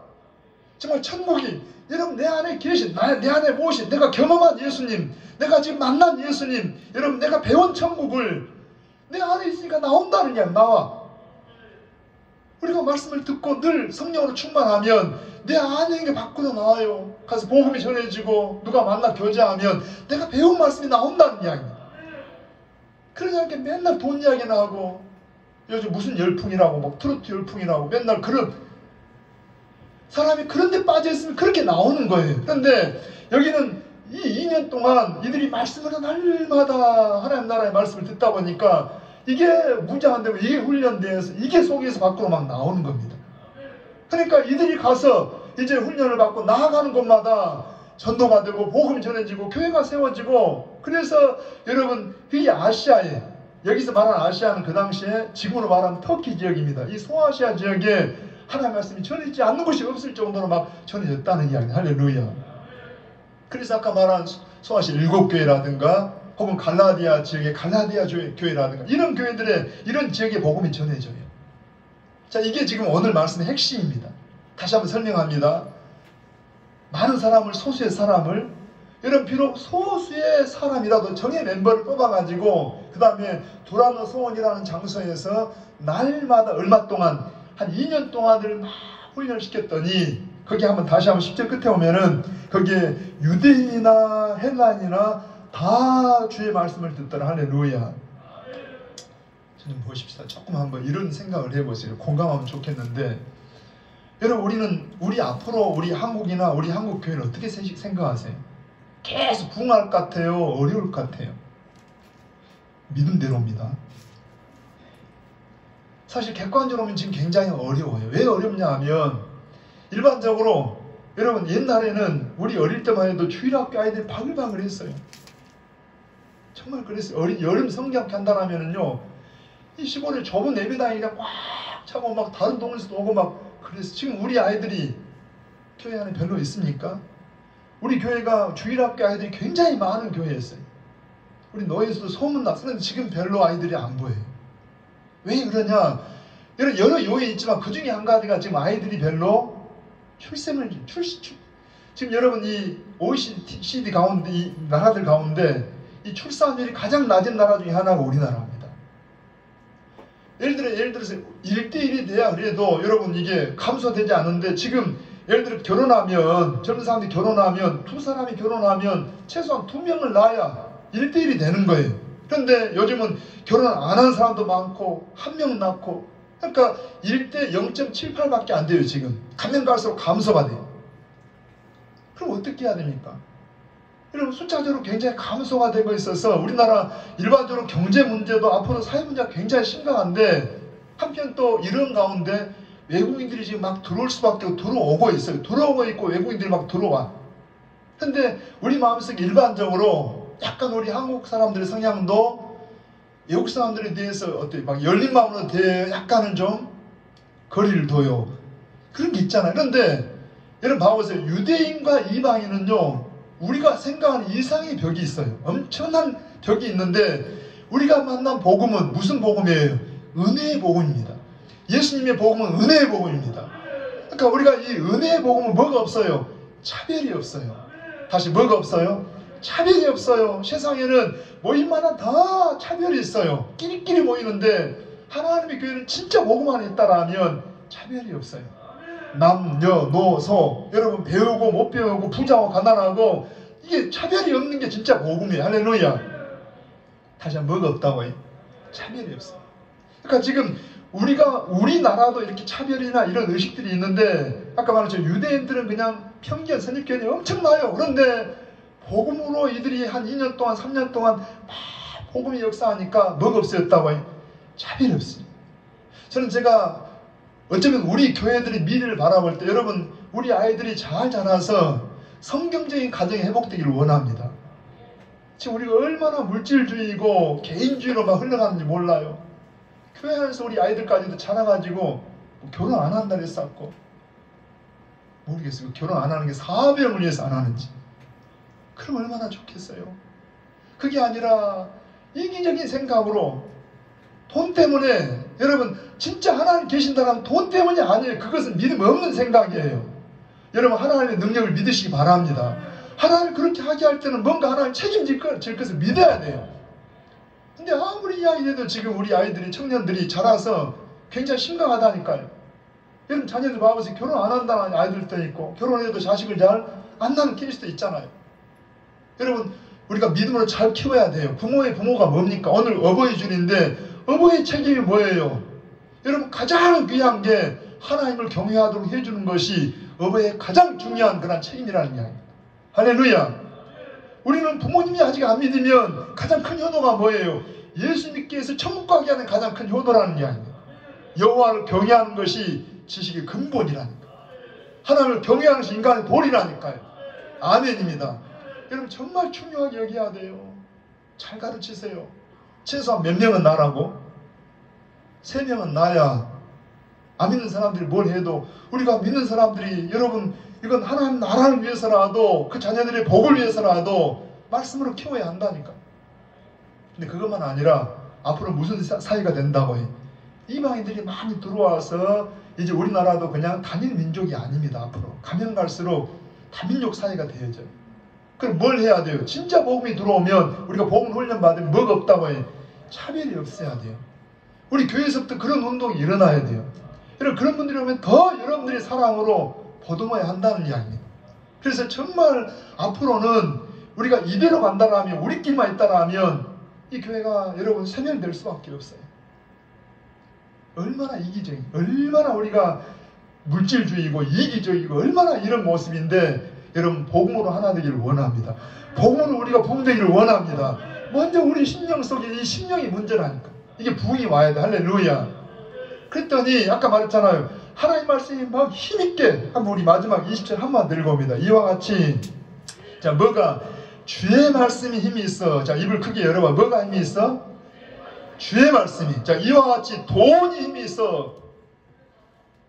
정말 천국이 여러분 내 안에 계신 내 안에 모신 내가 경험한 예수님 내가 지금 만난 예수님 여러분 내가 배운 천국을 내 안에 있으니까 나온다는 게 나와. 우리가 말씀을 듣고 늘 성령으로 충만하면 내 안에 있는 게 밖으로 나와요. 가서 복음이 전해지고 누가 만나 교제하면 내가 배운 말씀이 나온다는 이야기입니다. 그러지 않게 맨날 돈 이야기나 하고 요즘 무슨 열풍이라고 막 트로트 열풍이라고 맨날 그런 사람이 그런 데 빠져있으면 그렇게 나오는 거예요. 그런데 여기는 이 2년 동안 이들이 말씀을 날마다 하나님 나라의 말씀을 듣다 보니까 이게 무장한되고 이게 훈련돼서 이게 속에서 밖으로 막 나오는 겁니다. 그러니까 이들이 가서 이제 훈련을 받고 나아가는 곳마다 전도가 되고 복음이 전해지고 교회가 세워지고 그래서 여러분 이 아시아에 여기서 말하는 아시아는 그 당시에 지금으로 말하는 터키 지역입니다. 이 소아시아 지역에 하나님의 말씀이 전해지지 않는 곳이 없을 정도로 막 전해졌다는 이야기. 할렐루야. 그래서 아까 말한 소아시아 7교회라든가 혹은 갈라디아 지역의 갈라디아 교회라든가 이런 교회들의 이런 지역의 복음이 전해져요. 자, 이게 지금 오늘 말씀의 핵심입니다. 다시 한번 설명합니다. 많은 사람을 소수의 사람을 여러분 비록 소수의 사람이라도 정예 멤버를 뽑아가지고 그 다음에 두란노 소원이라는 장소에서 날마다 얼마 동안 한 2년 동안을 막 훈련시켰더니 거기 다시 한번 10절 끝에 오면은 거기에 유대인이나 헬라인이나 다 주의 말씀을 듣더라. 할렐루야. 좀 보십시다. 조금 한번 이런 생각을 해보세요. 공감하면 좋겠는데 여러분 우리 앞으로 우리 한국이나 우리 한국 교회는 어떻게 생각하세요? 계속 부흥할 것 같아요? 어려울 것 같아요? 믿음대로입니다. 사실 객관적으로 보면 지금 굉장히 어려워요. 왜 어렵냐 하면 일반적으로 여러분 옛날에는 우리 어릴 때만 해도 주일학교 아이들이 바글바글 했어요. 정말 그랬어요. 여름 성경학교 한다라면은요 이 시골에 좁은 내비다니가 꽉 차고 막 다른 동네에서도 오고 막 그래서 지금 우리 아이들이 교회 안에 별로 있습니까? 우리 교회가 주일학교 아이들이 굉장히 많은 교회였어요. 우리 노예에서도 소문났었는데 지금 별로 아이들이 안 보여요. 왜 그러냐? 여러 요인이 있지만 그 중에 한 가지가 지금 아이들이 별로 지금 여러분 이 OECD 가운데 이 나라들 가운데 이 출산율이 가장 낮은 나라 중에 하나가 우리나라입니다. 예를 들어서 1대1이 돼야 그래도 여러분 이게 감소되지 않는데 지금 예를 들어 결혼하면 젊은 사람들이 결혼하면 두 사람이 결혼하면 최소한 2명을 낳아야 1대1이 되는 거예요. 그런데 요즘은 결혼 안 하는 사람도 많고 1명 낳고 그러니까 1대 0.78밖에 안 돼요. 지금 가면 갈수록 감소가 돼요. 그럼 어떻게 해야 됩니까? 여러분 숫자적으로 굉장히 감소가 되고 있어서 우리나라 일반적으로 경제 문제도 앞으로 사회 문제가 굉장히 심각한데 한편 또 이런 가운데 외국인들이 지금 막 들어올 수밖에 없고 들어오고 있어요. 들어오고 있고 외국인들이 막 들어와. 근데 우리 마음속에 일반적으로 약간 우리 한국 사람들의 성향도 외국 사람들에 대해서 어때 막 열린 마음으로 약간은 좀 거리를 둬요. 그런 게 있잖아요. 그런데 여러분 봐보세요. 유대인과 이방인은요 우리가 생각하는 이상의 벽이 있어요. 엄청난 벽이 있는데 우리가 만난 복음은 무슨 복음이에요? 은혜의 복음입니다. 예수님의 복음은 은혜의 복음입니다. 그러니까 우리가 이 은혜의 복음은 뭐가 없어요? 차별이 없어요. 다시 뭐가 없어요? 차별이 없어요. 세상에는 모임마다 다 차별이 있어요. 끼리끼리 모이는데 하나님의 교회는 진짜 복음 안에 있다라면 차별이 없어요. 남녀 노소 여러분 배우고 못 배우고 부자고 가난하고 이게 차별이 없는 게 진짜 복음이에요. 할렐루야. 다시 한번 뭐가 없다고 해요? 차별이 없어요. 그러니까 지금 우리나라도 이렇게 차별이나 이런 의식들이 있는데 아까 말했죠. 유대인들은 그냥 편견 선입견이 엄청나요. 그런데 복음으로 이들이 한 2년 동안 3년 동안 막 복음이 역사하니까 뭐가 없어졌다고 해요? 차별이 없어요. 저는 제가 어쩌면 우리 교회들의 미래를 바라볼 때 여러분 우리 아이들이 잘 자라서 성경적인 가정이 회복되기를 원합니다. 지금 우리가 얼마나 물질주의고 개인주의로 막 흘러가는지 몰라요. 교회 안에서 우리 아이들까지도 자라가지고 뭐 결혼 안 한다 그랬었고 모르겠어요. 결혼 안 하는 게 사명을 위해서 안 하는지. 그럼 얼마나 좋겠어요. 그게 아니라 이기적인 생각으로 돈 때문에 여러분 진짜 하나님 계신다면 돈 때문이 아니에요. 그것은 믿음 없는 생각이에요. 여러분 하나님의 능력을 믿으시기 바랍니다. 하나님 그렇게 하게 할 때는 뭔가 하나님 책임질 것을 믿어야 돼요. 근데 아무리 이야기해도 지금 우리 아이들이 청년들이 자라서 굉장히 심각하다니까요. 여러분 자녀들 봐보세요. 결혼 안 한다는 아이들도 있고 결혼해도 자식을 잘 안 낳는 케이스도 있잖아요. 여러분 우리가 믿음으로 잘 키워야 돼요. 부모의 부모가 뭡니까? 오늘 어버이 주일인데 어버이의 책임이 뭐예요? 여러분 가장 귀한 게 하나님을 경외하도록 해주는 것이 어버이의 가장 중요한 그런 책임이라는 이야기입니다. 할렐루야. 우리는 부모님이 아직 안 믿으면 가장 큰 효도가 뭐예요? 예수 믿기 위해서 천국 가게 하는 가장 큰 효도라는 이야기입니다. 여호와를 경외하는 것이 지식의 근본이라니까. 하나님을 경외하는 것이 인간의 도리라니까요. 아멘입니다. 여러분 정말 중요하게 여겨야 돼요. 잘 가르치세요. 최소한 몇 명은 나라고? 3명은 나야. 안 믿는 사람들이 뭘 해도 우리가 믿는 사람들이 여러분 이건 하나님 나라를 위해서라도 그 자녀들의 복을 위해서라도 말씀으로 키워야 한다니까. 근데 그것만 아니라 앞으로 무슨 사회가 된다고 해. 이방인들이 많이 들어와서 이제 우리나라도 그냥 단일 민족이 아닙니다. 앞으로 가면 갈수록 다민족 사회가 되어져요. 그럼 뭘 해야 돼요? 진짜 복음이 들어오면 우리가 복음 훈련 받으면 뭐가 없다고 해. 차별이 없어야 돼요. 우리 교회에서부터 그런 운동이 일어나야 돼요. 여러분 그런 분들이 오면 더 여러분들의 사랑으로 보듬어야 한다는 이야기입니다. 그래서 정말 앞으로는 우리가 이대로 간다라면 우리끼리만 있다라면 이 교회가 여러분 세멸될 수밖에 없어요. 얼마나 이기적인, 얼마나 우리가 물질주의고 이기적이고 얼마나 이런 모습인데 여러분 복음으로 하나 되기를 원합니다. 복음으로 우리가 부흥되기를 원합니다. 먼저 우리 심령 속에 이 심령이 문제라니까. 이게 부흥이 와야 돼. 할렐루야. 그랬더니 아까 말했잖아요. 하나님 말씀이 막 힘있게 한번 우리 마지막 20절 한번 들고 옵니다. 이와 같이 자 뭐가 주의 말씀이 힘이 있어. 자 입을 크게 열어봐. 뭐가 힘이 있어? 주의 말씀이. 자 이와 같이 돈이 힘이 있어.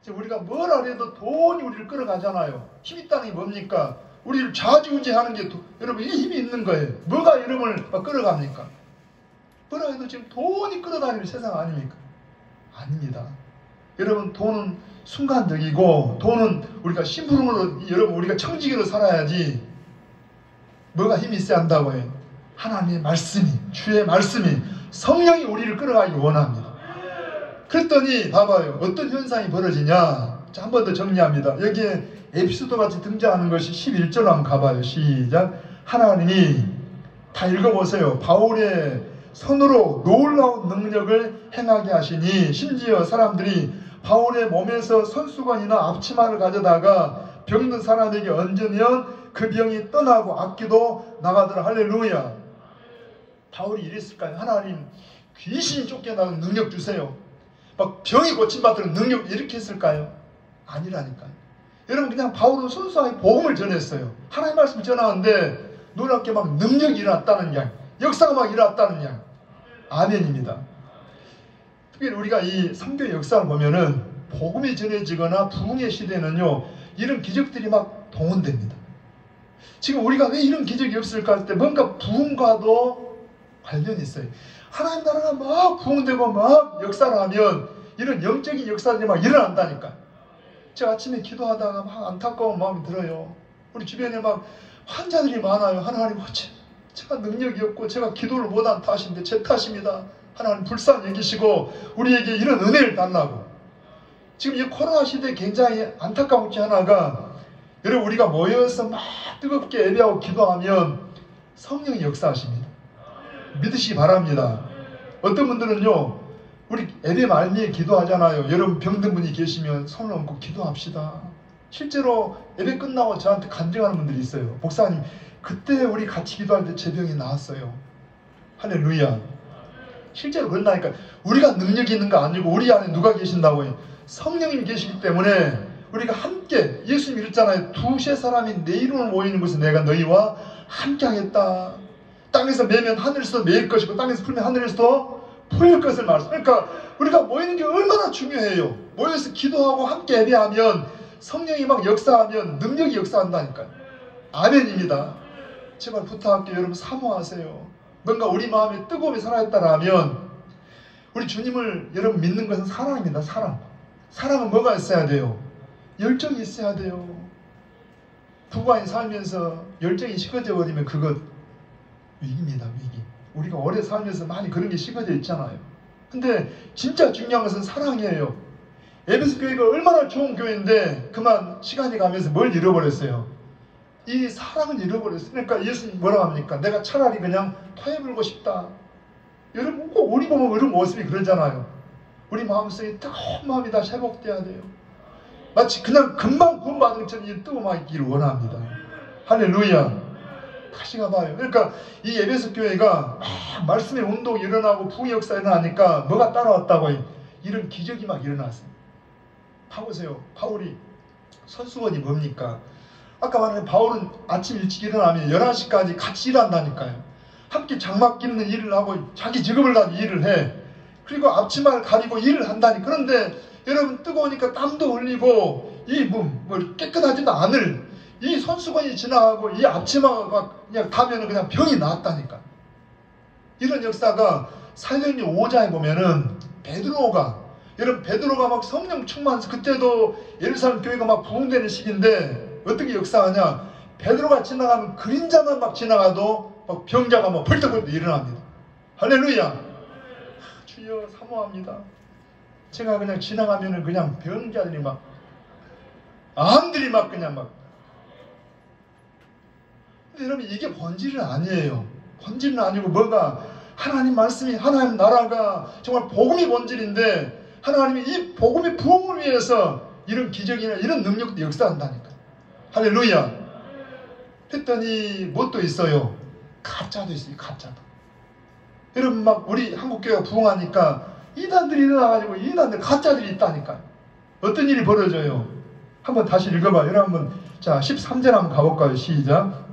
우리가 뭐라 해도 돈이 우리를 끌어가잖아요. 힘 있다는 게 뭡니까? 우리를 좌지우지하는 게 여러분 이 힘이 있는 거예요. 뭐가 여러분을 막 끌어갑니까? 뭐라 해도 지금 돈이 끌어다니는 세상 아닙니까? 아닙니다. 여러분 돈은 순간적이고 돈은 우리가 심부름으로 여러분 우리가 청지기로 살아야지. 뭐가 힘이 있어야 한다고 해요? 하나님의 말씀이 주의 말씀이 성령이 우리를 끌어가기 원합니다. 그랬더니 봐봐요. 어떤 현상이 벌어지냐. 자, 한 번 더 정리합니다. 여기에 에피소드 같이 등장하는 것이 11절 한번 가봐요. 시작. 하나님이 다 읽어보세요. 바울의 손으로 놀라운 능력을 행하게 하시니 심지어 사람들이 바울의 몸에서 손수건이나 앞치마를 가져다가 병든 사람에게 얹으면 그 병이 떠나고 악기도 나가더라. 할렐루야. 바울이 이랬을까요? 하나님 귀신이 쫓겨나는 능력 주세요. 막 병이 고침받도록 능력 이렇게 했을까요? 아니라니까요. 여러분 그냥 바울은 순수하게 복음을 전했어요. 하나님 말씀 전하는데 놀랍게 막 능력이 일어났다는 이야기, 역사가 막 일어났다는 이야기. 아멘입니다. 특별히 우리가 이 선교의 역사를 보면은 복음이 전해지거나 부흥의 시대는요 이런 기적들이 막 동원됩니다. 지금 우리가 왜 이런 기적이 없을까 할 때 뭔가 부흥과도 관련이 있어요. 하나님 나라가 막 부흥되고 막 역사를 하면 이런 영적인 역사들이 막 일어난다니까. 제가 아침에 기도하다가 막 안타까운 마음이 들어요. 우리 주변에 막 환자들이 많아요. 하나님 제가 능력이 없고 제가 기도를 못한 탓인데 제 탓입니다. 하나님 불쌍히 여기시고 우리에게 이런 은혜를 달라고. 지금 이 코로나 시대에 굉장히 안타까운 것이 하나가 여러분 우리가 모여서 막 뜨겁게 예배하고 기도하면 성령이 역사하십니다. 믿으시기 바랍니다. 어떤 분들은요 우리 예배 말미에 기도하잖아요. 여러분 병든 분이 계시면 손을 얹고 기도합시다. 실제로 예배 끝나고 저한테 간증하는 분들이 있어요. 목사님 그때 우리 같이 기도할 때 제 병이 나았어요. 할렐루야. 실제로 그런다니까. 우리가 능력이 있는 거 아니고 우리 안에 누가 계신다고 해요? 성령님이 계시기 때문에 우리가 함께 예수님이 이랬잖아요. 두세 사람이 내 이름으로 모이는 곳에 내가 너희와 함께 하겠다. 땅에서 매면 하늘에서 매일 것이고 땅에서 풀면 하늘에서도 풀릴 것을 말씀. 그러니까 우리가 모이는 게 얼마나 중요해요. 모여서 기도하고 함께 예배하면 성령이 막 역사하면 능력이 역사한다니까요. 아멘입니다. 제발 부탁할게요. 여러분 사모하세요. 뭔가 우리 마음에 뜨거움이 살아있다라면 우리 주님을 여러분 믿는 것은 사랑입니다. 사랑. 사랑은 뭐가 있어야 돼요? 열정이 있어야 돼요. 부부간에 살면서 열정이 식어져 버리면 그것 위기입니다. 위기. 우리가 오래 살면서 많이 그런 게 식어져 있잖아요. 근데 진짜 중요한 것은 사랑이에요. 에베소 교회가 얼마나 좋은 교회인데 그만 시간이 가면서 뭘 잃어버렸어요? 이 사랑을 잃어버렸어요. 그러니까 예수님 뭐라고 합니까? 내가 차라리 그냥 토해 불고 싶다. 여러분 꼭 우리 보면 우리 모습이 그러잖아요. 우리 마음속에 뜨거운 마음이 다시 회복돼야 돼요. 마치 그냥 금방 구원받은 것처럼 이 뜨거운 마음이 있기를 원합니다. 할렐루야. 다시 가봐요. 그러니까 이 에베소 교회가 막 말씀의 운동이 일어나고 부흥 역사 일어나니까 뭐가 따라왔다고 이런 기적이 막 일어났어요. 봐보세요. 바울이 선수원이 뭡니까? 아까 말한 바울은 아침 일찍 일어나면 11시까지 같이 일한다니까요. 함께 장막 깁는 일을 하고 자기 직업을 가지고 일을 해. 그리고 앞치마를 가리고 일을 한다니. 그런데 여러분 뜨거우니까 땀도 흘리고 이 뭐 깨끗하지도 않을 이 손수건이 지나가고 이 앞치마가 그냥 닿으면 그냥 병이 나았다니까. 이런 역사가 사도행전 5장에 보면은 여러분 베드로가 막 성령 충만해서 그때도 예루살렘 교회가 막 부흥되는 시기인데 어떻게 역사하냐? 베드로가 지나가면 그림자만 막 지나가도 막 병자가 막 벌떡벌떡 일어납니다. 할렐루야. 주여 사모합니다. 제가 그냥 지나가면은 그냥 병자들이 막 암들이 막 그냥 막. 근데 여러분 이게 본질은 아니에요. 본질은 아니고 뭐가 하나님 말씀이 하나님 나라가 정말 복음이 본질인데 하나님이 이 복음의 부흥을 위해서 이런 기적이나 이런 능력도 역사한다니까. 할렐루야. 했더니 뭣도 있어요. 가짜도 있어요. 가짜도. 여러분 막 우리 한국교회가 부흥하니까 이단들이 일어나가지고 이단들 가짜들이 있다니까요. 어떤 일이 벌어져요. 한번 다시 읽어봐요. 여러분 한번 자 13절 한번 가볼까요. 시작.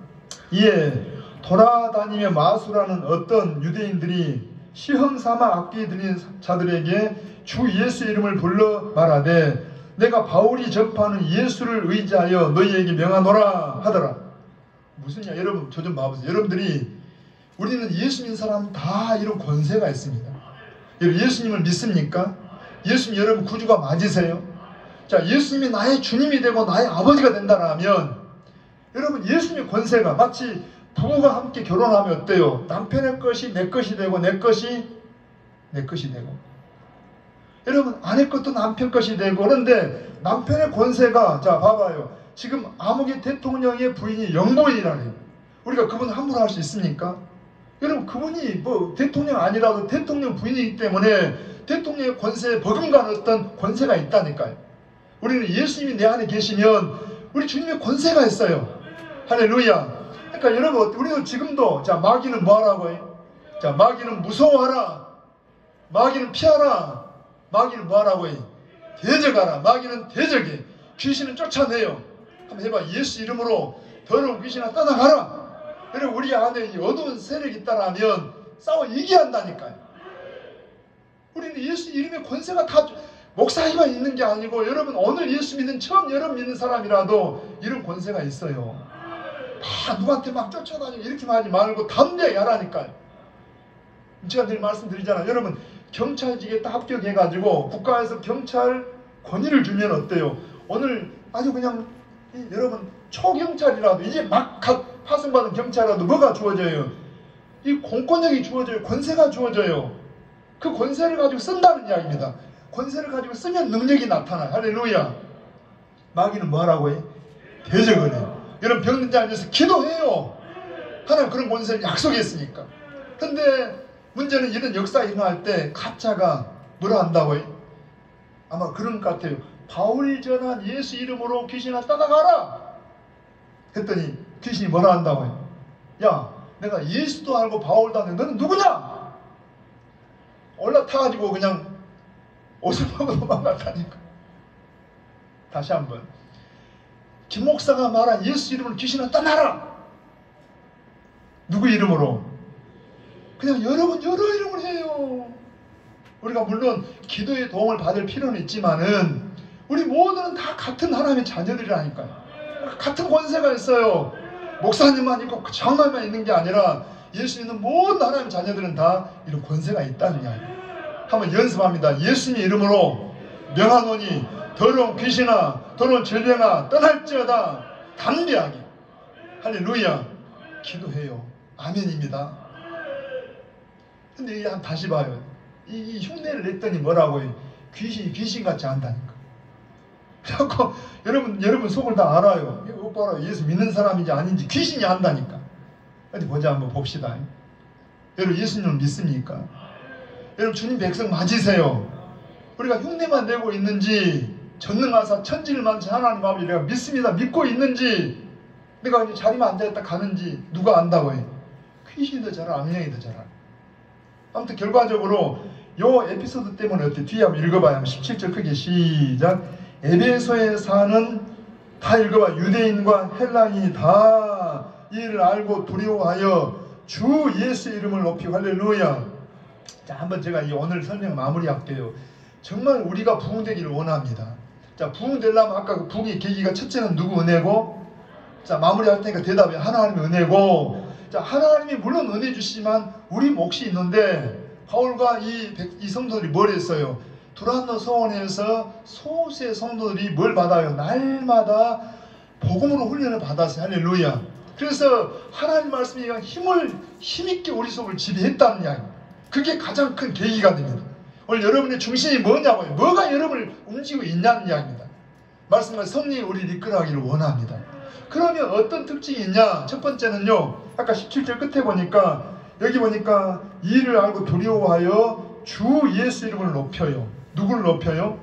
이에 돌아다니며 마술하는 어떤 유대인들이 시험 삼아 악기 들린 자들에게 주 예수 이름을 불러 말하되 내가 바울이 접하는 예수를 의지하여 너희에게 명하노라 하더라. 무슨냐 여러분 저 좀 봐보세요. 여러분들이 우리는 예수 믿는 사람 다 이런 권세가 있습니다. 여러분 예수님을 믿습니까? 예수님 여러분 구주가 맞으세요? 자 예수님이 나의 주님이 되고 나의 아버지가 된다면 여러분 예수님의 권세가 마치 부부가 함께 결혼하면 어때요? 남편의 것이 내 것이 되고 내 것이 내 것이 되고 여러분 아내 것도 남편 것이 되고 그런데 남편의 권세가 자 봐봐요. 지금 아무개 대통령의 부인이 영부인이라네요. 우리가 그분 함부로 할 수 있습니까? 여러분 그분이 뭐 대통령 아니라도 대통령 부인이기 때문에 대통령의 권세에 버금가는 어떤 권세가 있다니까요. 우리는 예수님이 내 안에 계시면 우리 주님의 권세가 있어요. 할렐루야. 그러니까 여러분 우리도 지금도 자 마귀는 뭐하라고 해요? 자 마귀는 무서워하라. 마귀는 피하라. 마귀는 뭐하라고 해요? 대적하라. 마귀는 대적해. 귀신은 쫓아내요. 한번 해봐. 예수 이름으로 더러운 귀신아 떠나가라. 여러분 우리 안에 이 어두운 세력이 있다라면 싸워 이겨야 한다니까요. 우리는 예수 이름의 권세가 다 목사님만 있는 게 아니고 여러분 오늘 예수 믿는 처음 여러분 믿는 사람이라도 이런 권세가 있어요. 다 누구한테 막 쫓아다니고 이렇게만 하지 말고 담대하게 하라니까요. 제가 늘 말씀드리잖아요. 여러분 경찰직에 딱 합격해가지고 국가에서 경찰 권위를 주면 어때요? 오늘 아주 그냥 여러분 초경찰이라도 이제 막 파송받은 경찰이라도 뭐가 주어져요? 이 공권력이 주어져요. 권세가 주어져요. 그 권세를 가지고 쓴다는 이야기입니다. 권세를 가지고 쓰면 능력이 나타나요. 할렐루야. 마귀는 뭐하라고 해? 대적을 해요. 여러분 병든 자 앉아서 기도해요. 하나님 그런 권세를 약속했으니까. 근데 문제는 이런 역사가 일어날 때 가짜가 뭐라 한다고 해? 아마 그런 것 같아요. 바울이 전한 예수 이름으로 귀신아 떠나가라. 했더니 귀신이 뭐라 한다고 해? 야 내가 예수도 알고 바울도 아는데 너는 누구냐? 올라타가지고 그냥 옷을 벗고 도망갔다니까. 다시 한번 김 목사가 말한 예수 이름으로 귀신아 떠나라. 누구 이름으로? 그냥 여러분 여러 이름을 해요. 우리가 물론 기도의 도움을 받을 필요는 있지만은 우리 모두는 다 같은 하나님의 자녀들이라니까요. 같은 권세가 있어요. 목사님만 있고 장로만 있는 게 아니라 예수 믿는 모든 하나님의 자녀들은 다 이런 권세가 있다는 이야기예요. 한번 연습합니다. 예수님 이름으로 명하노니 더러운 귀신아 더러운 질병아 떠날지어다. 담대하게. 할렐루야. 기도해요. 아멘입니다. 근데 다시 봐요. 이 흉내를 냈더니 뭐라고 해요? 귀신이 귀신같이 한다니까. 그래갖고 여러분 속을 다 알아요. 이거 봐라, 예수 믿는 사람인지 아닌지 귀신이 안다니까. 어디 보자 한번 봅시다. 여러분 예수님을 믿습니까? 여러분 주님 백성 맞으세요? 우리가 흉내만 내고 있는지 전능하사 천지를 만드신 하나님 아버지 내가 믿습니다. 믿고 있는지 내가 이제 자리만 앉아있다 가는지 누가 안다고 해? 귀신이 더 잘 알아, 악령이 더 잘 알아. 아무튼 결과적으로 요 에피소드 때문에 어때? 뒤에 한번 읽어봐요. 17절 크게 시작. 에베소에 사는 다 읽어봐. 유대인과 헬라인이 다 이를 알고 두려워하여 주 예수의 이름을 높이 할렐루야. 자, 한번 제가 이 오늘 설명 마무리할게요. 정말 우리가 부흥되기를 원합니다. 자, 부흥되려면 아까 그 부흥의 계기가 첫째는 누구 은혜고, 자, 마무리할 테니까 대답이 하나님의 은혜고, 자, 하나님이 물론 은혜 주시지만 우리 몫이 있는데 바울과 이 성도들이 뭘 했어요? 두란노 서원에서 소수의 성도들이 뭘 받아요? 날마다 복음으로 훈련을 받았어요. 할렐루야. 그래서 하나님 말씀이 힘있게 우리 속을 지배했다는 이야기입니다. 그게 가장 큰 계기가 됩니다. 오늘 여러분의 중심이 뭐냐고요? 뭐가 여러분을 움직이고 있냐는 이야기입니다. 말씀과 성령이 우리를 이끌어가기를 원합니다. 그러면 어떤 특징이 있냐? 첫 번째는요, 아까 17절 끝에 보니까 여기 보니까 이를 알고 두려워하여 주 예수 이름을 높여요. 누구를 높여요?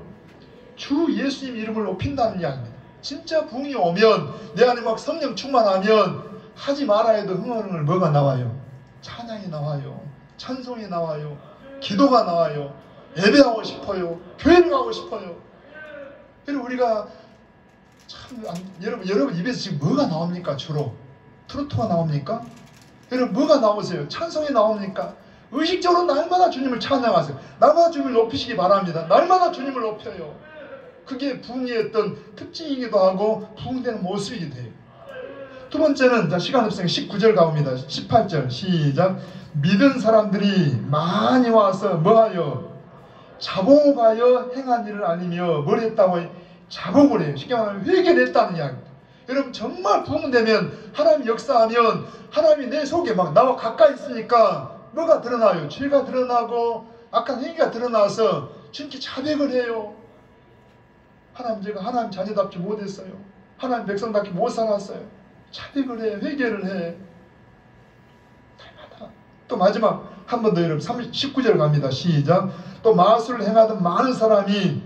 주 예수님 이름을 높인다는 이야기입니다. 진짜 부흥이 오면 내 안에 막 성령 충만하면 하지 말아야 해도 흥얼흥얼 뭐가 나와요? 찬양이 나와요. 찬송이 나와요. 기도가 나와요. 예배하고 싶어요. 교회를 가고 싶어요. 그리고 우리가 참 여러분 입에서 지금 뭐가 나옵니까? 주로 트로트가 나옵니까? 여러분 뭐가 나오세요? 찬송이 나옵니까? 의식적으로 날마다 주님을 찬양하세요. 날마다 주님을 높이시기 바랍니다. 날마다 주님을 높여요. 그게 부흥의 어떤 특징이기도 하고 부흥되는 모습이기도 해요. 두 번째는 자, 시간 없으니까 19절 가봅니다. 18절 시작. 믿은 사람들이 많이 와서 뭐하여? 자복하여 행한 일을 아니며 뭘 했다고 해요? 자복을 해요. 쉽게 말하면 회개를 했다는 이야기입니다. 여러분 정말 부흥되면 하나님이 역사하면 하나님이 내 속에 막 나와 가까이 있으니까 뭐가 드러나요? 죄가 드러나고 악한 행위가 드러나서 주님께 자백을 해요. 하나님 제가 하나님 자녀답지 못했어요. 하나님 백성답게 못 살았어요. 자백을 해. 회개를 해. 날마다. 또 마지막 한 번 더 여러분 19절 갑니다. 시작. 또 마술을 행하던 많은 사람이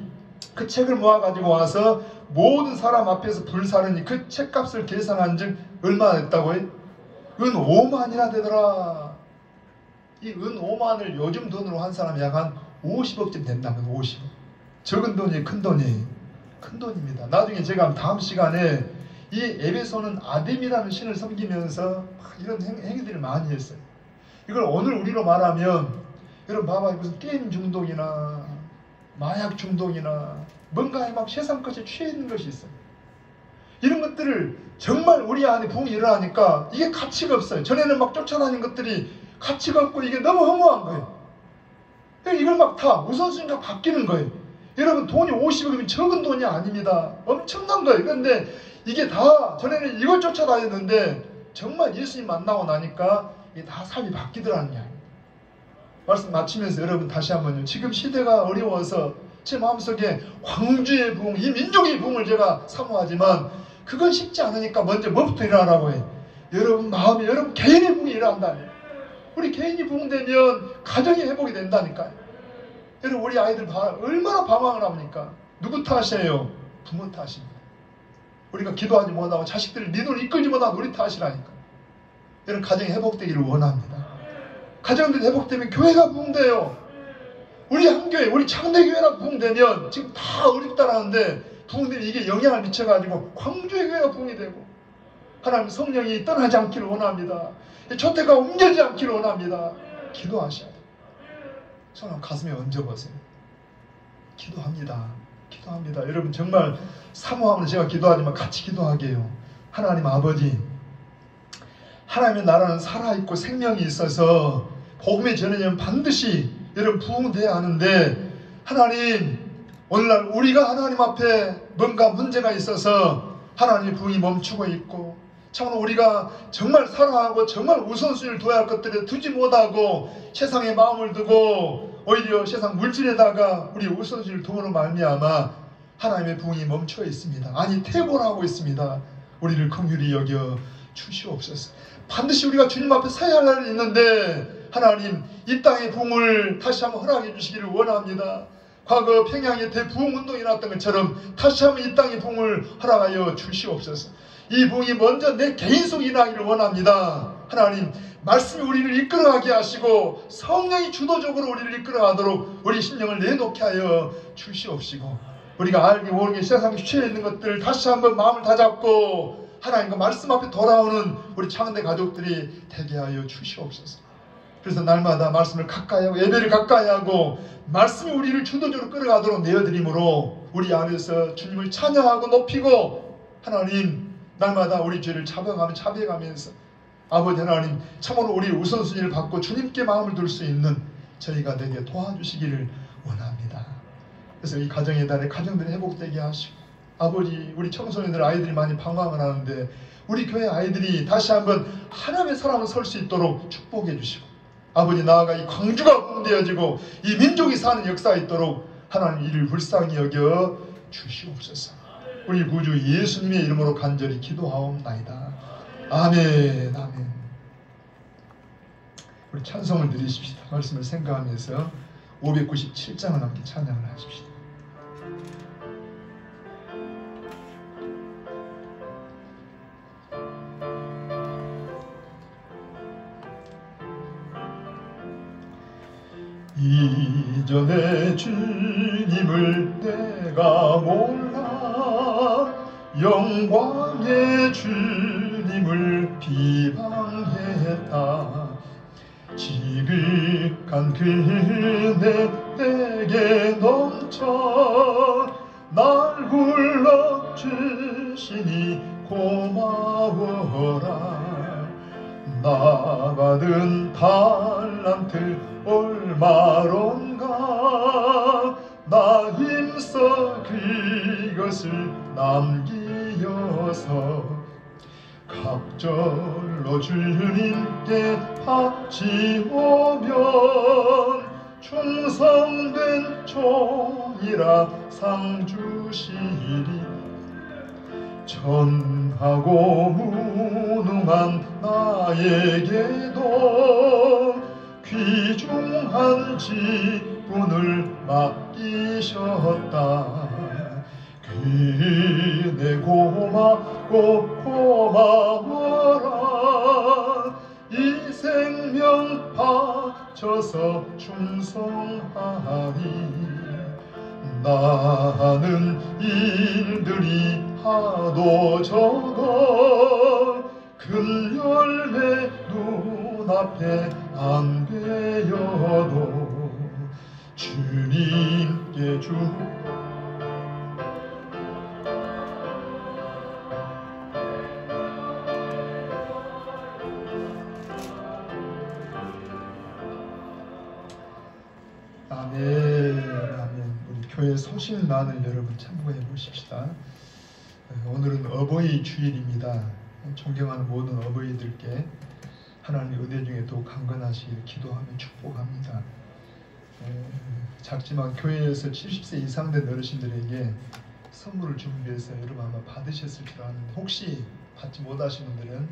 그 책을 모아가지고 와서 모든 사람 앞에서 불사르니 그 책값을 계산한 즉 얼마나 됐다고요? 은 5만이나 되더라. 이 은 5만을 요즘 돈으로 한 사람이 약 한 50억쯤 된다면 50억. 적은 돈이 큰 돈이 큰 돈입니다. 나중에 제가 다음 시간에 이 에베소는 아뎀이라는 신을 섬기면서 이런 행위들을 많이 했어요. 이걸 오늘 우리로 말하면 여러분 봐봐 무슨 게임 중독이나 마약 중독이나 뭔가에 막 세상 것에 취해 있는 것이 있어요. 이런 것들을 정말 우리 안에 부흥이 일어나니까 이게 가치가 없어요. 전에는 막 쫓아다니는 것들이 가치가 없고 이게 너무 허무한 거예요. 이걸 막 다 우선순위가 바뀌는 거예요. 여러분 돈이 50억이면 적은 돈이 아닙니다. 엄청난 거예요. 그런데 이게 다 전에는 이걸 쫓아다녔는데 정말 예수님 만나고 나니까 이게 다 삶이 바뀌더라는 이야기입니다. 말씀 마치면서 여러분 다시 한번요. 지금 시대가 어려워서 제 마음속에 광주의 부흥, 이 민족의 부흥을 제가 사모하지만 그건 쉽지 않으니까 먼저 뭐부터 일어나라고 해요? 여러분 마음이 여러분 개인의 부흥이 일어난다니까요. 우리 개인이 부흥되면 가정이 회복이 된다니까요. 여러분 우리 아이들 얼마나 방황을 합니까? 누구 탓이에요? 부모 탓입니다. 우리가 기도하지 못하고 자식들을 네 눈을 이끌지 못하고 우리 탓이라니까. 여러분 가정이 회복되기를 원합니다. 가정들이 회복되면 교회가 부흥돼요. 우리 한교회, 우리 창대교회가 부흥되면 지금 다 어렵다라는데 부흥되면 이게 영향을 미쳐가지고 광주의 교회가 부흥이 되고 하나님 성령이 떠나지 않기를 원합니다. 조태가 옮겨지지 않기를 원합니다. 기도하셔야 돼요. 손을 가슴에 얹어보세요. 기도합니다. 기도합니다. 여러분 정말 사모함으로 제가 기도하지만 같이 기도하게 해요. 하나님 아버지, 하나님의 나라는 살아있고 생명이 있어서 복음의 전해는 반드시 여러분 부흥돼야 하는데 하나님 오늘날 우리가 하나님 앞에 뭔가 문제가 있어서 하나님의 부흥이 멈추고 있고 참으로 우리가 정말 사랑하고 정말 우선순위를 둬야 할 것들에 두지 못하고 세상에 마음을 두고 오히려 세상 물질에다가 우리 우선순위를 두므로 말미암아 하나님의 부흥이 멈춰 있습니다. 아니 퇴보하고 있습니다. 우리를 긍휼히 여겨 주시옵소서. 반드시 우리가 주님 앞에 서야 할 날이 있는데 하나님 이 땅의 부흥을 다시 한번 허락해 주시기를 원합니다. 과거 평양에 대부흥운동이 났던 것처럼 다시 한번 이 땅의 부흥을 허락하여 주시옵소서. 이 부흥이 먼저 내 개인 속에 일어나기를 원합니다. 하나님 말씀이 우리를 이끌어가게 하시고 성령이 주도적으로 우리를 이끌어가도록 우리 심령을 내놓게 하여 주시옵시고 우리가 알게 모르게 세상에 취해 있는 것들을 다시 한번 마음을 다잡고 하나님과 말씀 앞에 돌아오는 우리 창대 가족들이 되게 하여 주시옵소서. 그래서 날마다 말씀을 가까이 하고 예배를 가까이 하고 말씀이 우리를 주도적으로 끌어가도록 내어드림으로 우리 안에서 주님을 찬양하고 높이고 하나님 날마다 우리 죄를 잡아가며 자백하면서 아버지 하나님 참으로 우리 우선순위를 받고 주님께 마음을 둘 수 있는 저희가 되게 도와주시기를 원합니다. 그래서 이 가정의 달에 가정들이 회복되게 하시고 아버지 우리 청소년들 아이들이 많이 방황을 하는데 우리 교회 아이들이 다시 한번 하나님의 사람을 설 수 있도록 축복해 주시고 아버지 나아가 이 광주가 부흥되어지고 이 민족이 사는 역사가 있도록 하나님 이를 불쌍히 여겨 주시옵소서. 우리 구주 예수님의 이름으로 간절히 기도하옵나이다. 아멘. 아멘. 우리 찬송을 드리십시다. 말씀을 생각하면서 597장을 함께 찬양을 하십시다. 이전에 주님을 내가 몰라 영광의 주님을 비방했다. 지극한 그네 내게 넘쳐 날 불러주시니 고마워라. 나 받은 달란트 얼마론가 나 힘써 그것을 남기어서 갑절로 주님께 바치오면 충성된 종이라 상 주시리. 전하고 무능한 나에게도 귀중한 직분을 맡기셨다. 그대 고맙고 고마워라. 이 생명 바쳐서 충성하니 나는 일들이 하도 적어 큰 열매 눈앞에 안 되어도 주님께 주 아멘. 아멘. 우리 교회 소식난을 여러분 참고해 보십시다. 오늘은 어버이 주일입니다. 존경하는 모든 어버이들께 하나님의 은혜 중에 더욱 강건하시기를 기도하며 축복합니다. 작지만 교회에서 70세 이상 된 어르신들에게 선물을 준비해서 여러분 아마 받으셨을 줄 아는데 혹시 받지 못하신 분들은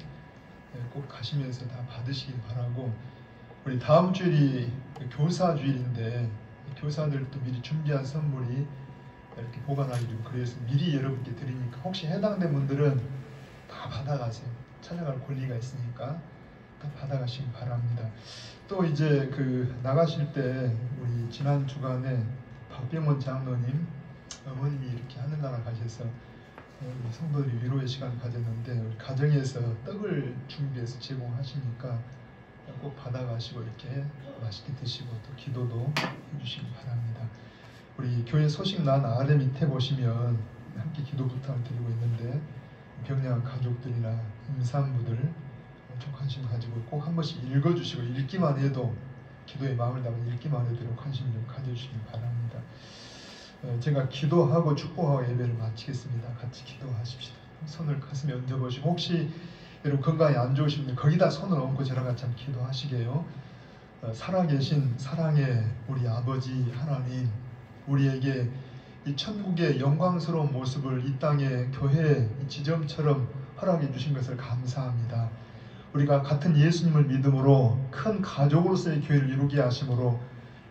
꼭 가시면서 다 받으시길 바라고, 우리 다음 주일이 교사 주일인데 교사들도 미리 준비한 선물이 이렇게 보관하기로 그래서 미리 여러분께 드리니까 혹시 해당된 분들은 다 받아가세요. 찾아갈 권리가 있으니까 다 받아가시기 바랍니다. 또 이제 나가실 때 우리 지난 주간에 박병원 장로님 어머님이 이렇게 하늘나라 가셔서 우리 성도들이 위로의 시간을 가졌는데 우리 가정에서 떡을 준비해서 제공하시니까 꼭 받아가시고 이렇게 맛있게 드시고 또 기도도 해주시기 바랍니다. 우리 교회 소식난 아래 밑에 보시면 함께 기도 부탁을 드리고 있는데 병량한 가족들이나 임산부들 좀 관심 가지고 꼭 한 번씩 읽어주시고 읽기만 해도 기도의 마음을 담아 읽기만 해도 관심 좀 가져주시기 바랍니다. 제가 기도하고 축복하고 예배를 마치겠습니다. 같이 기도하십시다. 손을 가슴에 얹어보시고 혹시 여러분 건강이 안 좋으신 분들 거기다 손을 얹고 저랑 같이 한번 기도하시게요. 살아계신 사랑의 우리 아버지 하나님, 우리에게 이 천국의 영광스러운 모습을 이 땅의 교회 이 지점처럼 허락해 주신 것을 감사합니다. 우리가 같은 예수님을 믿음으로 큰 가족으로서의 교회를 이루게 하심으로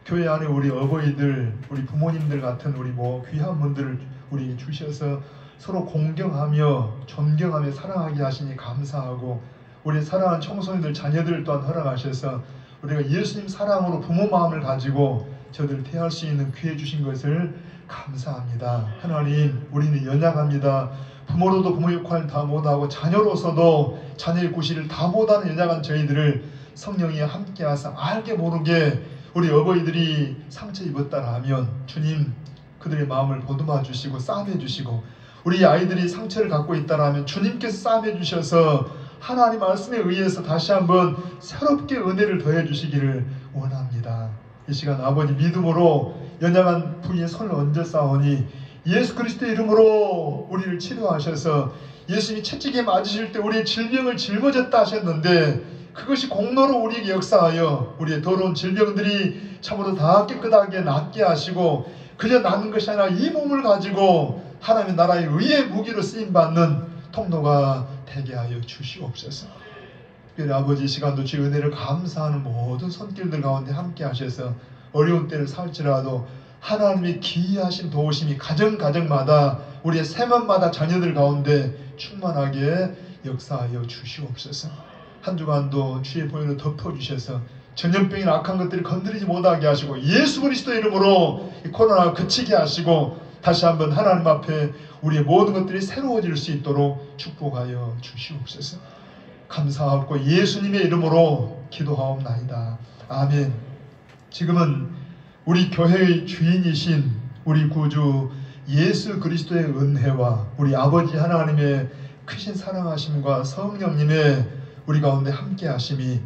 교회 안에 우리 어버이들, 우리 부모님들 같은 우리 귀한 분들을 우리에게 주셔서 서로 공경하며 존경하며 사랑하게 하시니 감사하고, 우리 사랑하는 청소년들 자녀들을 또한 허락하셔서 우리가 예수님 사랑으로 부모 마음을 가지고 저들을 대할 수 있는 기회 주신 것을 감사합니다. 하나님, 우리는 연약합니다. 부모로도 부모 역할을 다 못하고 자녀로서도 자녀의 구실을 다 못하는 연약한 저희들을 성령이 함께 하사 알게 모르게 우리 어버이들이 상처 입었다 하면 주님 그들의 마음을 보듬어 주시고 싸매 주시고, 우리 아이들이 상처를 갖고 있다 하면 주님께서 싸매 주셔서 하나님 말씀에 의해서 다시 한번 새롭게 은혜를 더해 주시기를 원합니다. 이 시간 아버지 믿음으로 연약한 부위에 손을 얹어 싸우니 예수 그리스도의 이름으로 우리를 치료하셔서, 예수님이 채찍에 맞으실 때 우리의 질병을 짊어졌다 하셨는데 그것이 공로로 우리에게 역사하여 우리의 더러운 질병들이 참으로 다 깨끗하게 낫게 하시고, 그저 낫는 것이 아니라 이 몸을 가지고 하나님의 나라의 의의 무기로 쓰임받는 통로가 되게 하여 주시옵소서. 특별히 아버지 이 시간도 주의 은혜를 감사하는 모든 손길들 가운데 함께 하셔서 어려운 때를 살지라도 하나님의 기이하신 도우심이 가정마다 우리의 세만마다 자녀들 가운데 충만하게 역사하여 주시옵소서. 한 주간도 주의 보혈로 덮어주셔서 전염병이나 악한 것들을 건드리지 못하게 하시고 예수 그리스도의 이름으로 이 코로나가 그치게 하시고 다시 한번 하나님 앞에 우리의 모든 것들이 새로워질 수 있도록 축복하여 주시옵소서. 감사하고 예수님의 이름으로 기도하옵나이다. 아멘. 지금은 우리 교회의 주인이신 우리 구주 예수 그리스도의 은혜와 우리 아버지 하나님의 크신 사랑하심과 성령님의 우리 가운데 함께 하심이,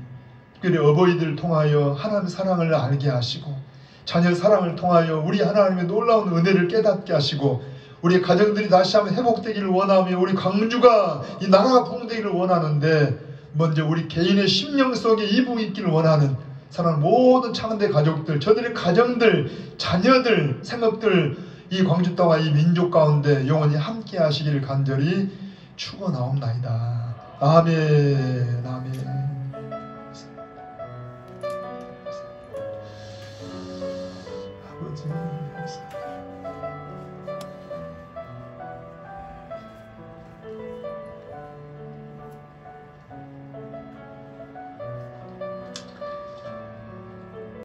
특별히 어버이들을 통하여 하나님의 사랑을 알게 하시고 자녀 사랑을 통하여 우리 하나님의 놀라운 은혜를 깨닫게 하시고, 우리 가정들이 다시 한번 회복되기를 원하며 우리 광주가 이 나라가 부흥되기를 원하는데 먼저 우리 개인의 심령 속에 이북이 있기를 원하는 사랑하는 모든 창대 가족들, 저들의 가정들, 자녀들, 생업들 이 광주 땅과 이 민족 가운데 영원히 함께 하시기를 간절히 축원하옵나이다. 아멘. 아멘.